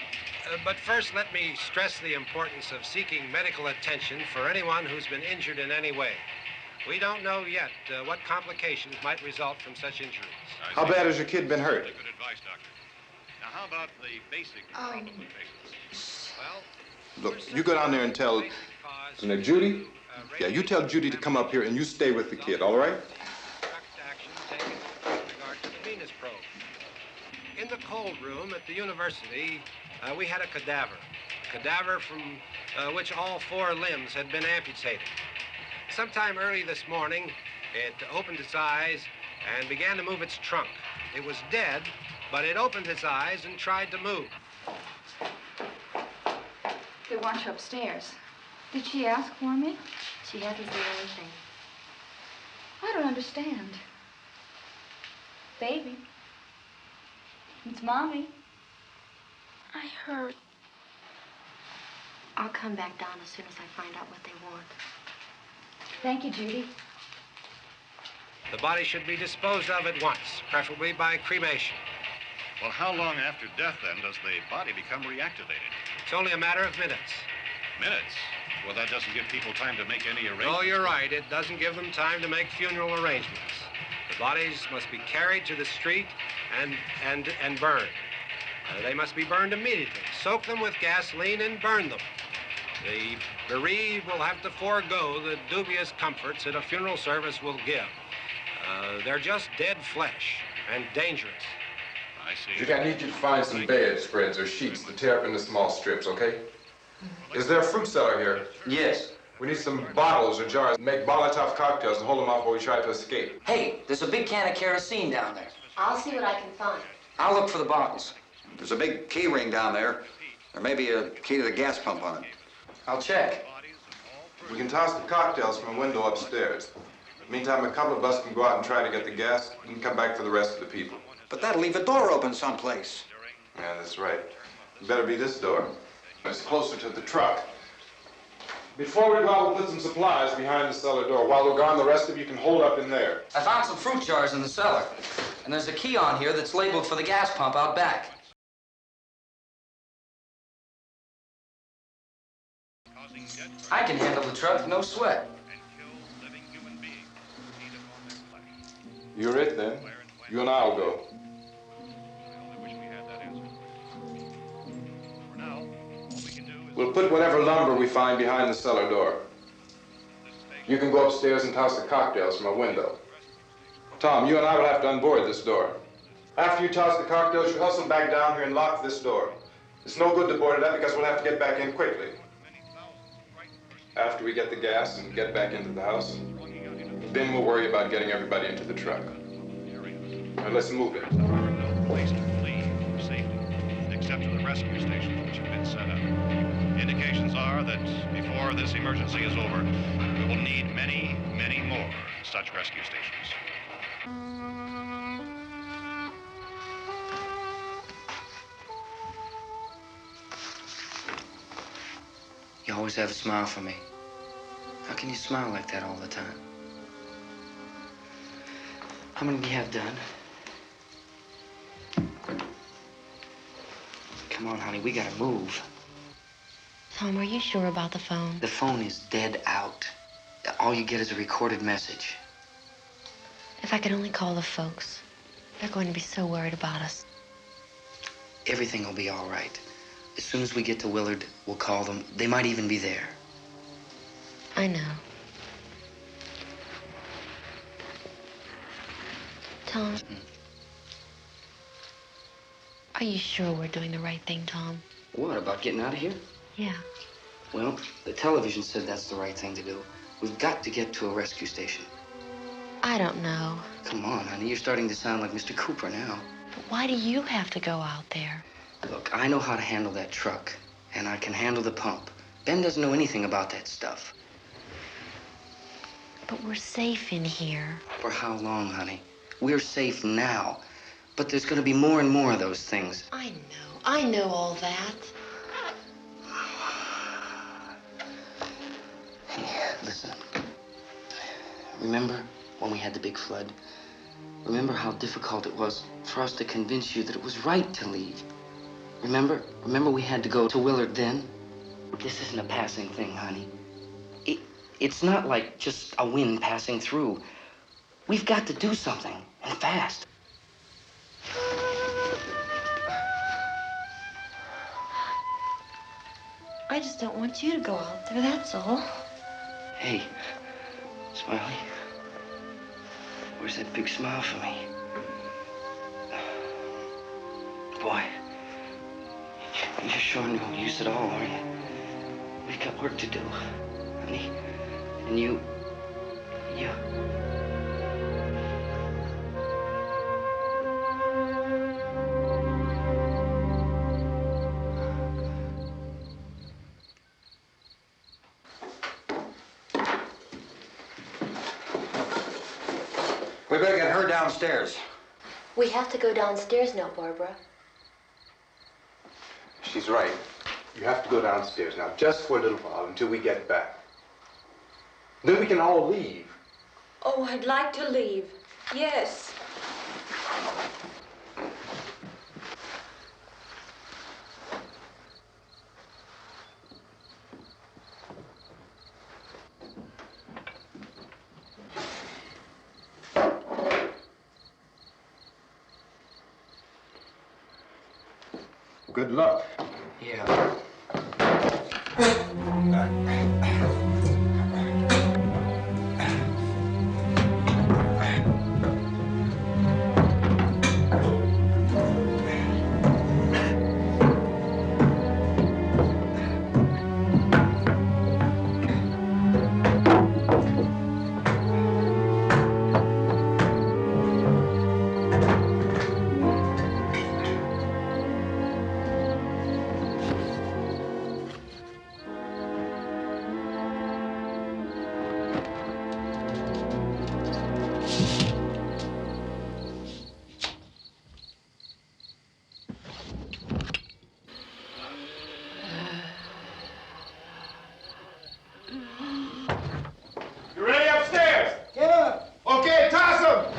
But first, let me stress the importance of seeking medical attention for anyone who's been injured in any way. We don't know yet what complications might result from such injuries. How bad has your kid been hurt? Good advice, Doctor. Now, how about the basic complications? Well, Look, you go down there and tell... Now, Judy? Yeah, you tell Judy to come up here and you stay with the kid, all right? Action taken with regard to the Venus probe. In the cold room at the university, we had a cadaver from which all 4 limbs had been amputated. Sometime early this morning, it opened its eyes and began to move its trunk. It was dead, but it opened its eyes and tried to move. They want you upstairs. Did she ask for me? She hasn't said anything. I don't understand. Baby. It's Mommy. I heard. I'll come back down as soon as I find out what they want. Thank you, Judy. The body should be disposed of at once, preferably by cremation. Well, how long after death, then, does the body become reactivated? It's only a matter of minutes. Minutes? Well, that doesn't give people time to make any arrangements. Oh, you're right. It doesn't give them time to make funeral arrangements. The bodies must be carried to the street and burned. They must be burned immediately. Soak them with gasoline and burn them. The bereaved will have to forego the dubious comforts that a funeral service will give. They're just dead flesh and dangerous. I see. Judy, I need you to find some bedspreads or sheets to tear up into small strips, okay? Is there a fruit cellar here? Yes. We need some bottles or jars. Make Molotov cocktails and hold them off while we try to escape. Hey, there's a big can of kerosene down there. I'll see what I can find. I'll look for the bottles. There's a big key ring down there. There may be a key to the gas pump on it. I'll check. We can toss the cocktails from a window upstairs. Meantime, a couple of us can go out and try to get the gas and come back for the rest of the people. But that'll leave a door open someplace. Yeah, that's right. It better be this door. It's closer to the truck. Before we go out, we'll put some supplies behind the cellar door. While we're gone, the rest of you can hold up in there. I found some fruit jars in the cellar. And there's a key on here that's labeled for the gas pump out back. I can handle the truck, no sweat. You're it, then. You and I'll go. We'll put whatever lumber we find behind the cellar door. You can go upstairs and toss the cocktails from a window. Tom, you and I will have to unboard this door. After you toss the cocktails, you hustle back down here and lock this door. It's no good to board it up because we'll have to get back in quickly. After we get the gas and get back into the house, then we'll worry about getting everybody into the truck. Now let's move it. No place to flee for safety, except to the rescue stations which have been set up. Indications are that before this emergency is over, we will need many, many more such rescue stations. You always have a smile for me. How can you smile like that all the time? How many do you have done? Come on, honey, we gotta move. Tom, are you sure about the phone? The phone is dead out. All you get is a recorded message. If I could only call the folks. They're going to be so worried about us. Everything will be all right. As soon as we get to Willard, we'll call them. They might even be there. I know. Tom. Are you sure we're doing the right thing, Tom? What, about getting out of here? Yeah. Well, the television said that's the right thing to do. We've got to get to a rescue station. I don't know. Come on, honey. You're starting to sound like Mr. Cooper now. But why do you have to go out there? Look, I know how to handle that truck, and I can handle the pump. Ben doesn't know anything about that stuff. But we're safe in here. For how long, honey? We're safe now. But there's going to be more and more of those things. I know all that. Hey, listen. Remember when we had the big flood? Remember how difficult it was for us to convince you that it was right to leave? Remember? Remember we had to go to Willard then? This isn't a passing thing, honey. It's not like just a wind passing through. We've got to do something, and fast. I just don't want you to go out there, that's all. Hey, Smiley. Where's that big smile for me? Boy, you're showing no use at all, are you? We've got work to do, honey. And you... We better get her downstairs. We have to go downstairs now, Barbara. She's right. You have to go downstairs now, just for a little while, until we get back. Then we can all leave. Oh, I'd like to leave. Yes. Good luck. Yeah. You ready upstairs? Get up. Okay, toss him.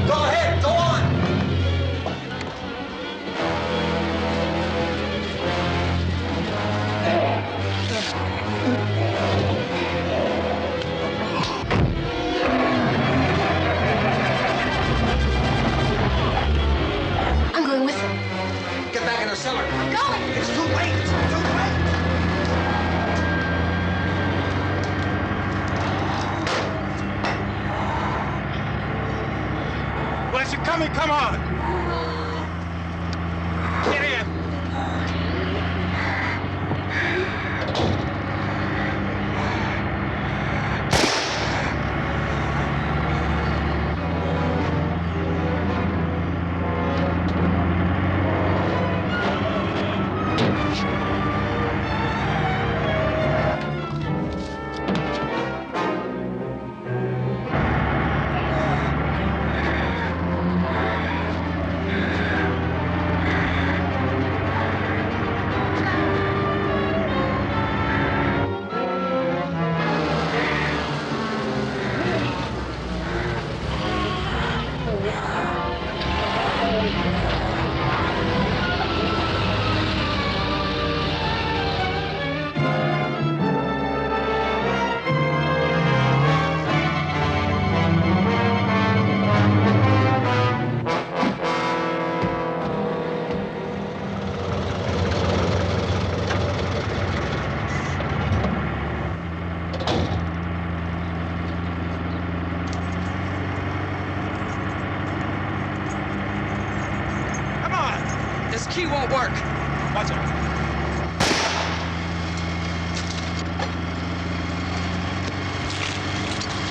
Go ahead, go on. I'm going with them. Get back in the cellar. I'm going. It's too late. It's too late. Where's she coming? Come on. Get in.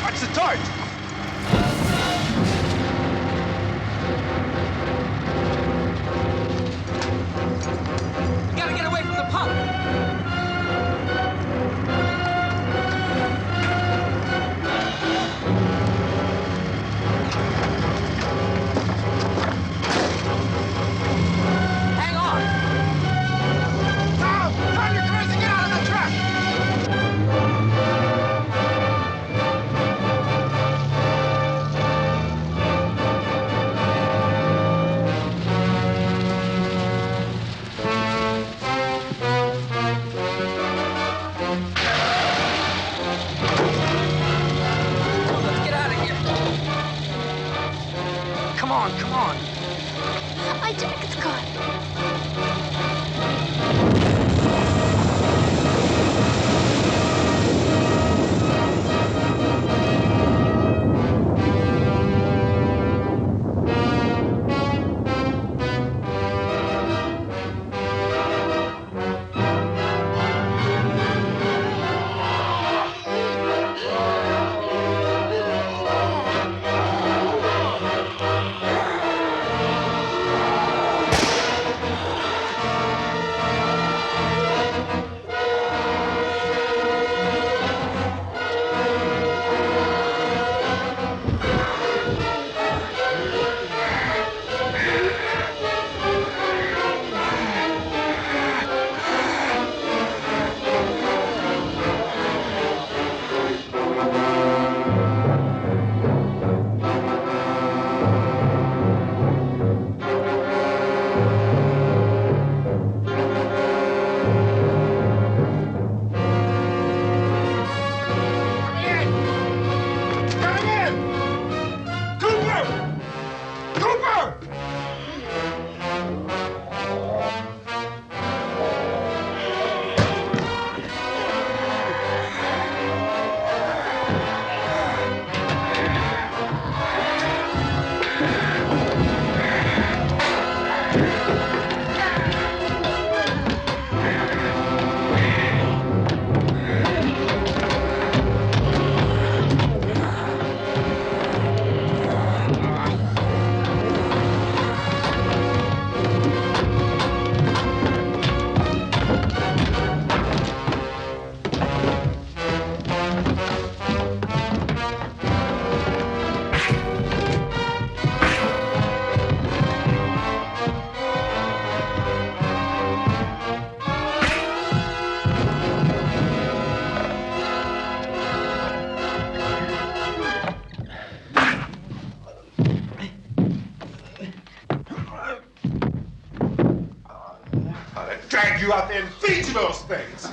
Watch the torch! We gotta get away from the pump. Hang on! Tom! Tom, you're crazy! Get out of the truck! Let's get out of here. Come on, come on. My jacket's caught. Drag you out there and feed you those things.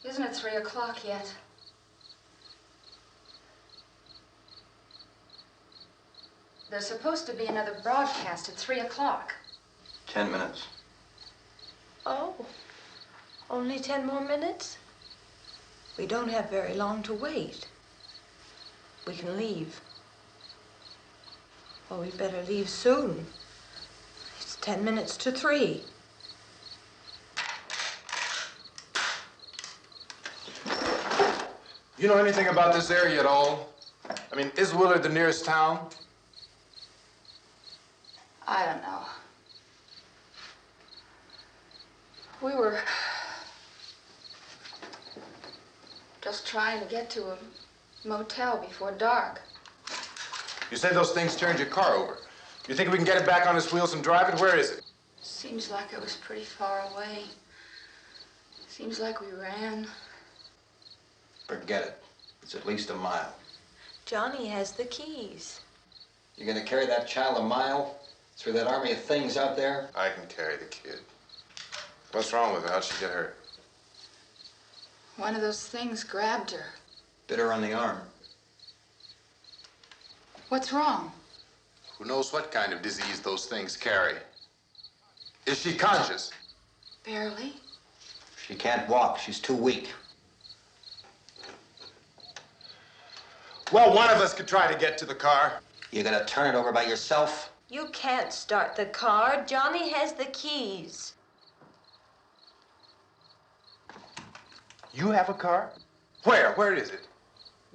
Isn't it 3 o'clock yet? There's supposed to be another broadcast at 3 o'clock. 10 minutes. Oh, only 10 more minutes? We don't have very long to wait. we can leave. Well, we better leave soon. It's 10 minutes to 3. You know anything about this area at all? I mean, is Willard the nearest town? I don't know. We were just trying to get to a motel before dark. You say those things turned your car over. You think we can get it back on its wheels and drive it? Where is it? Seems like it was pretty far away. Seems like we ran. Forget it. It's at least a mile. Johnny has the keys. You're gonna carry that child a mile through that army of things out there? I can carry the kid. What's wrong with her? How'd she get hurt? One of those things grabbed her. Bit her on the arm. What's wrong? Who knows what kind of disease those things carry? Is she conscious? Barely. She can't walk. She's too weak. Well, one of us could try to get to the car. You gonna turn it over by yourself? You can't start the car. Johnny has the keys. You have a car? Where? Where is it?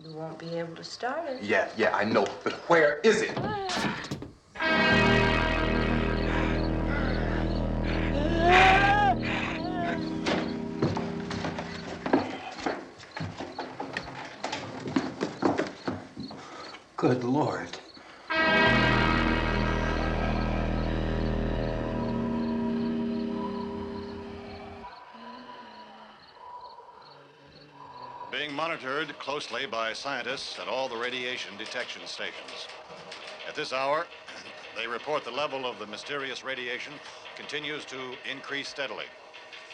You won't be able to start it. Yeah, I know. But where is it? Good Lord. Being monitored closely by scientists at all the radiation detection stations. At this hour, they report the level of the mysterious radiation continues to increase steadily.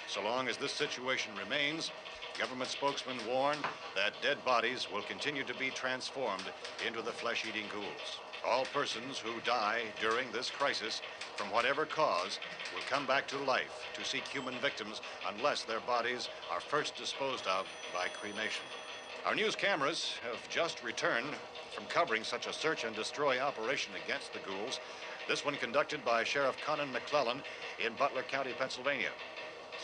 So long as this situation remains, government spokesmen warn that dead bodies will continue to be transformed into the flesh-eating ghouls. All persons who die during this crisis, from whatever cause, will come back to life to seek human victims unless their bodies are first disposed of by cremation. Our news cameras have just returned from covering such a search and destroy operation against the ghouls, this one conducted by Sheriff Conan McClellan in Butler County, Pennsylvania.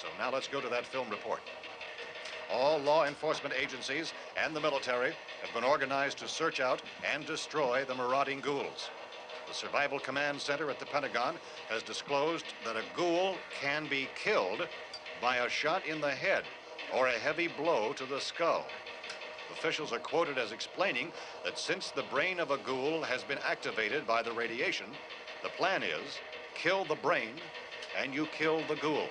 So now let's go to that film report. All law enforcement agencies and the military have been organized to search out and destroy the marauding ghouls. The Survival Command Center at the Pentagon has disclosed that a ghoul can be killed by a shot in the head or a heavy blow to the skull. Officials are quoted as explaining that since the brain of a ghoul has been activated by the radiation, the plan is kill the brain and you kill the ghoul.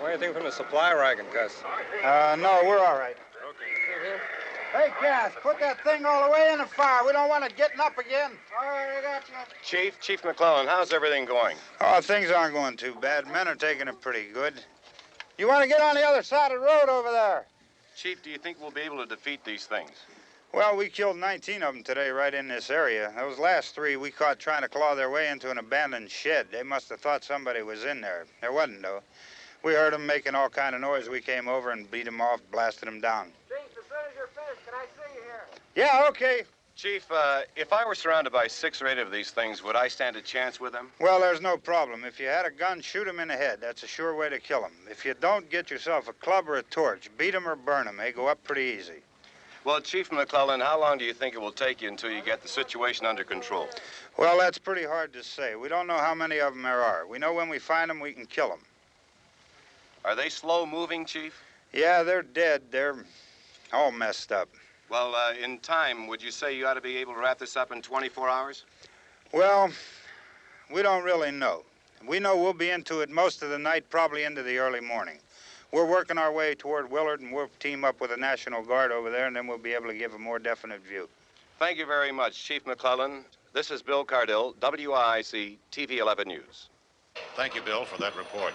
Anything from the supply wagon, Gus? No, we're all right. Okay. Hey, Cass, put that thing all the way in the fire. We don't want it getting up again. All right, I got you. Chief McClellan, how's everything going? Oh, things aren't going too bad. Men are taking it pretty good. You want to get on the other side of the road over there? Chief, do you think we'll be able to defeat these things? Well, we killed 19 of them today right in this area. Those last 3 we caught trying to claw their way into an abandoned shed. They must have thought somebody was in there. There wasn't, though. We heard them making all kind of noise. We came over and beat them off, blasted them down. Chief, as soon as you're finished, can I see you here? Yeah, okay. Chief, if I were surrounded by 6 or 8 of these things, would I stand a chance with them? Well, there's no problem. If you had a gun, shoot them in the head. That's a sure way to kill them. If you don't, get yourself a club or a torch. Beat them or burn them. They go up pretty easy. Well, Chief McClellan, how long do you think it will take you until you get the situation under control? Well, that's pretty hard to say. We don't know how many of them there are. We know when we find them, we can kill them. Are they slow-moving, Chief? Yeah, they're dead. They're all messed up. Well, in time, would you say you ought to be able to wrap this up in 24 hours? Well, we don't really know. We know we'll be into it most of the night, probably into the early morning. We're working our way toward Willard, and we'll team up with the National Guard over there, and then we'll be able to give a more definite view. Thank you very much, Chief McClellan. This is Bill Cardill, WIC TV 11 News. Thank you, Bill, for that report.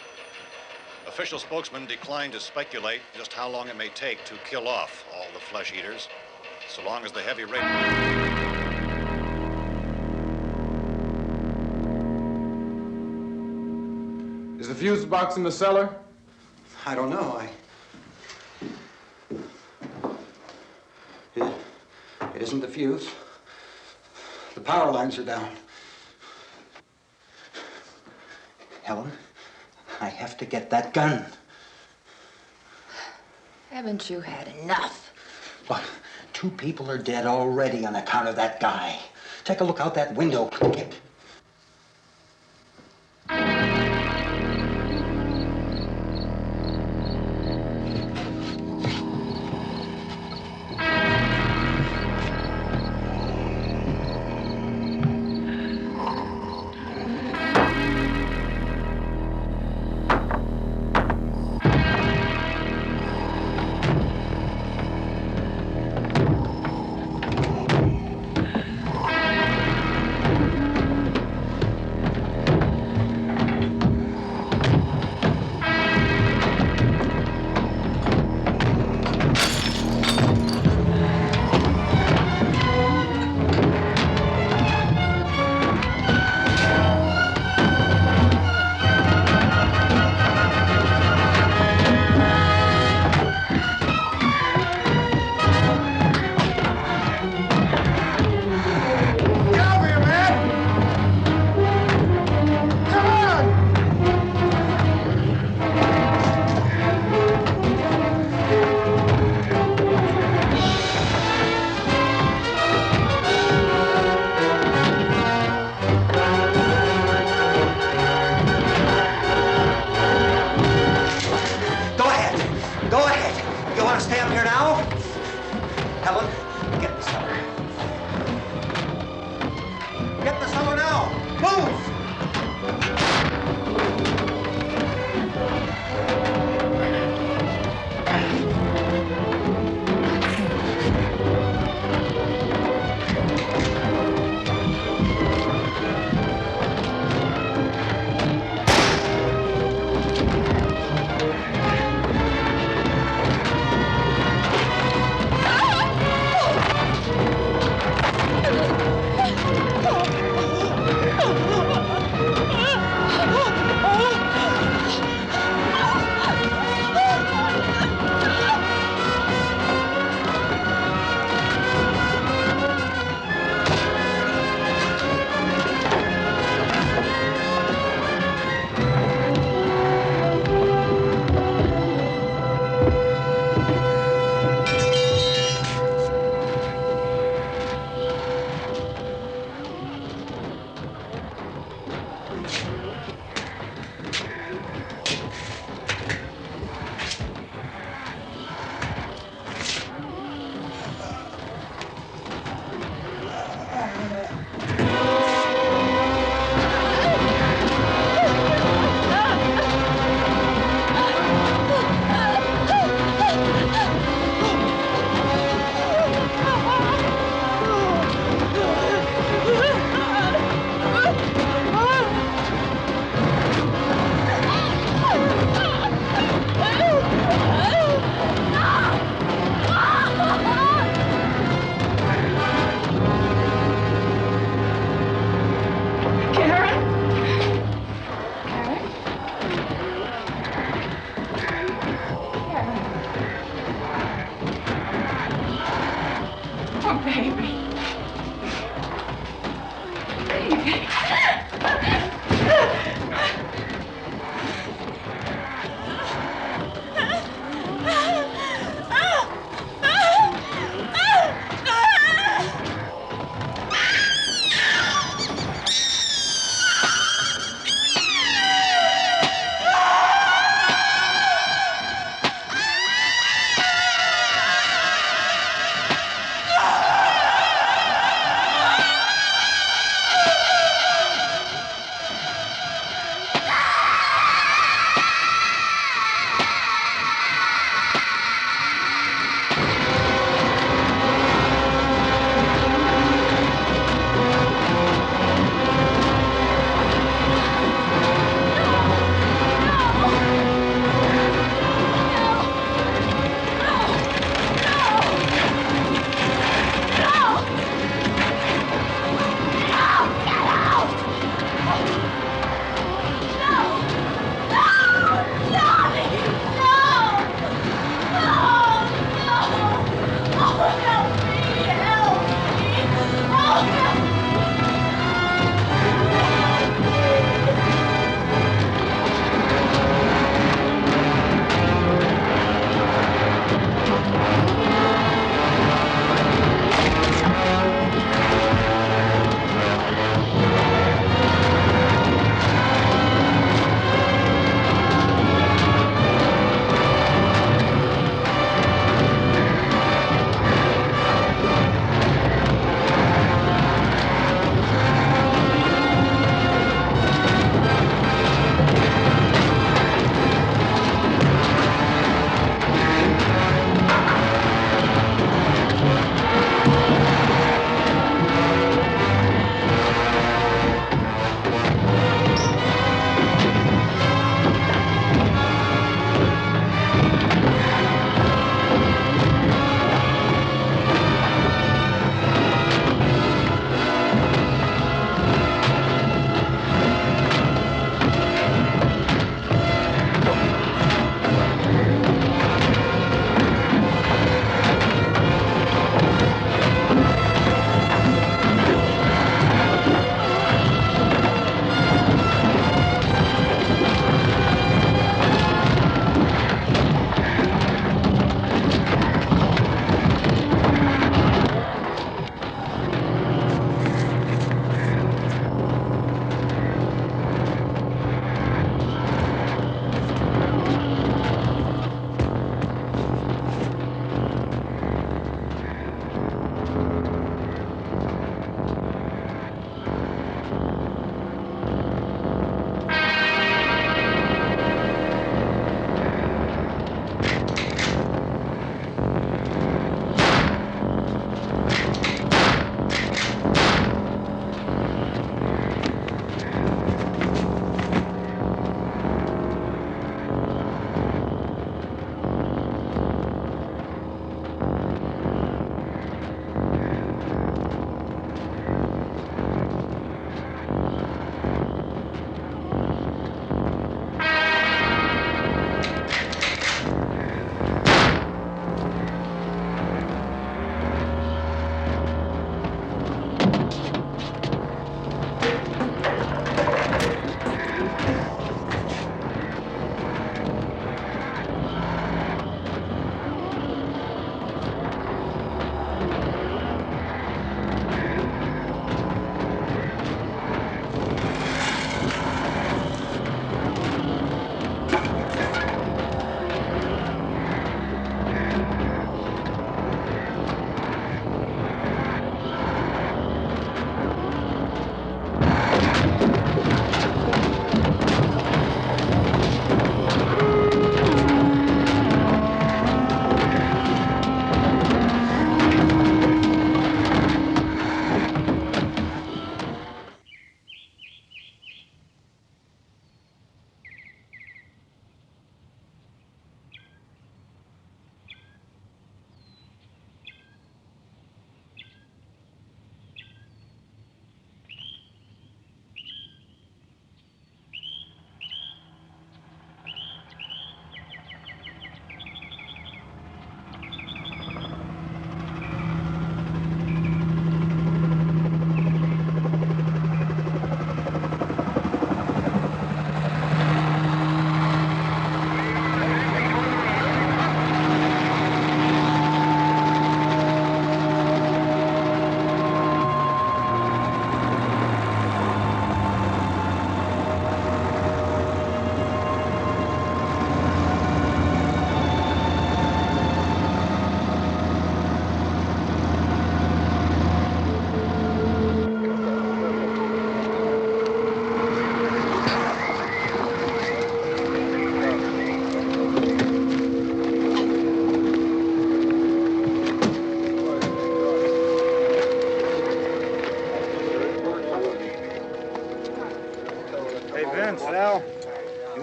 Official spokesman declined to speculate just how long it may take to kill off all the flesh eaters, so long as the heavy rain... Is the fuse box in the cellar? I don't know. isn't the fuse. The power lines are down. Helen, I have to get that gun. Haven't you had enough? Look, 2 people are dead already on account of that guy. Take a look out that window. Get... Go ahead. You want to stay up here now? Helen, get the cellar. Get the cellar now. Move!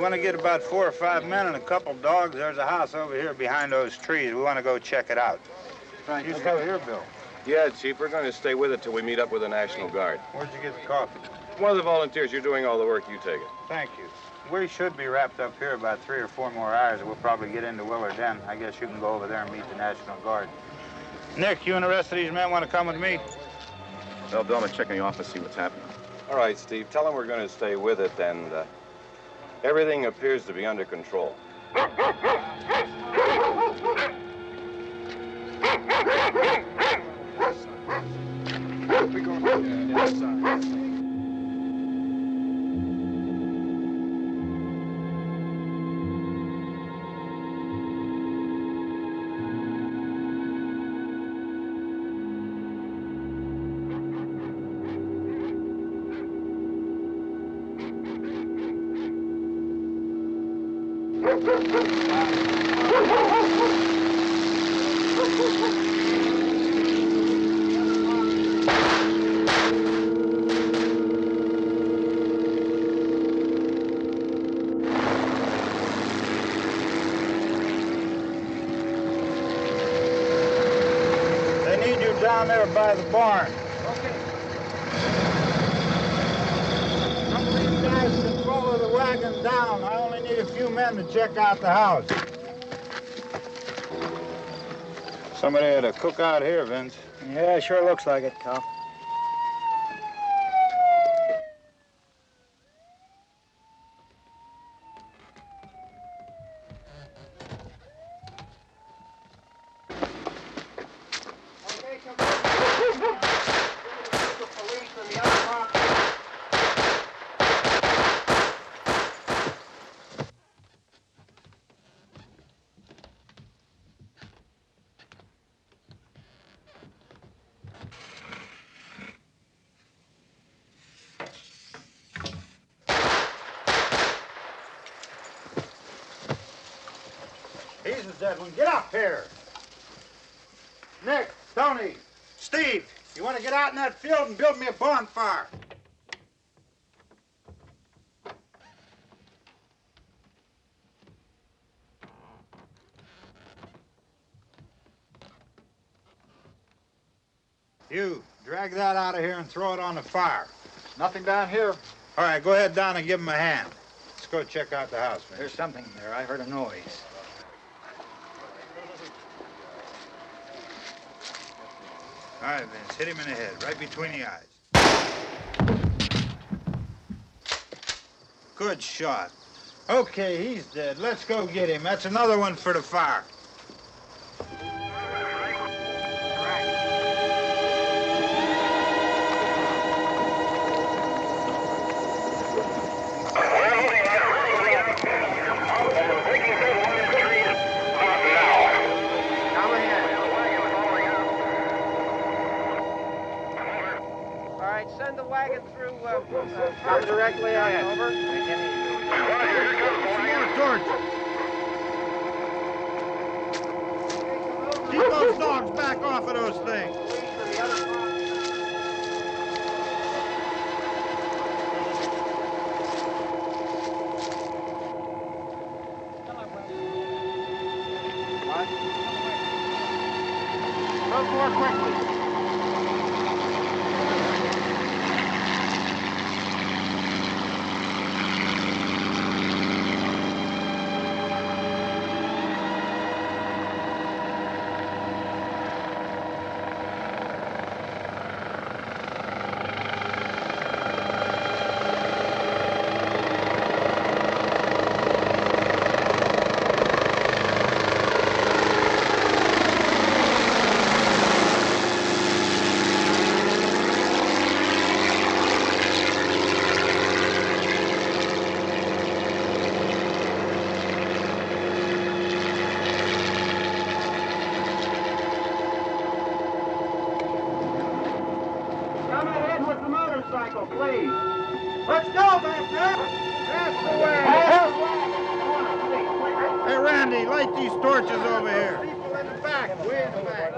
want to get about 4 or 5 men and a couple dogs. There's a house over here behind those trees. We want to go check it out. Right. You still here, Bill? Yeah, Chief, we're going to stay with it till we meet up with the National Guard. Where'd you get the coffee? One of the volunteers, you're doing all the work, you take it. Thank you. We should be wrapped up here about 3 or 4 more hours, and we'll probably get into Willard then. I guess you can go over there and meet the National Guard. Nick, you and the rest of these men want to come with me? Well, Bill, I'm gonna check in the office, see what's happening. All right, Steve, tell them we're going to stay with it, and everything appears to be under control. We're going outside. They need you down there by the barn. Okay. Some of these guys can follow the wagon down. I only need a few men to check out the house. Somebody had a cookout here, Vince. Yeah, sure looks like it, Cal. He's the dead one. Get up here. Nick, Tony, Steve, you want to get out in that field and build me a bonfire? You, drag that out of here and throw it on the fire. Nothing down here. All right, go ahead down and give him a hand. Let's go check out the house, man. There's something there. I heard a noise. All right, Vince, hit him in the head, right between the eyes. Good shot. Okay, he's dead. Let's go get him. That's another one for the fire. Send the wagon through, come directly ahead. Over. Keep those dogs back off of those things. What? Move more quickly. Please. Let's go, Banter! Pass the way! Hey, Randy, light these torches over here. People in the back, way in the back.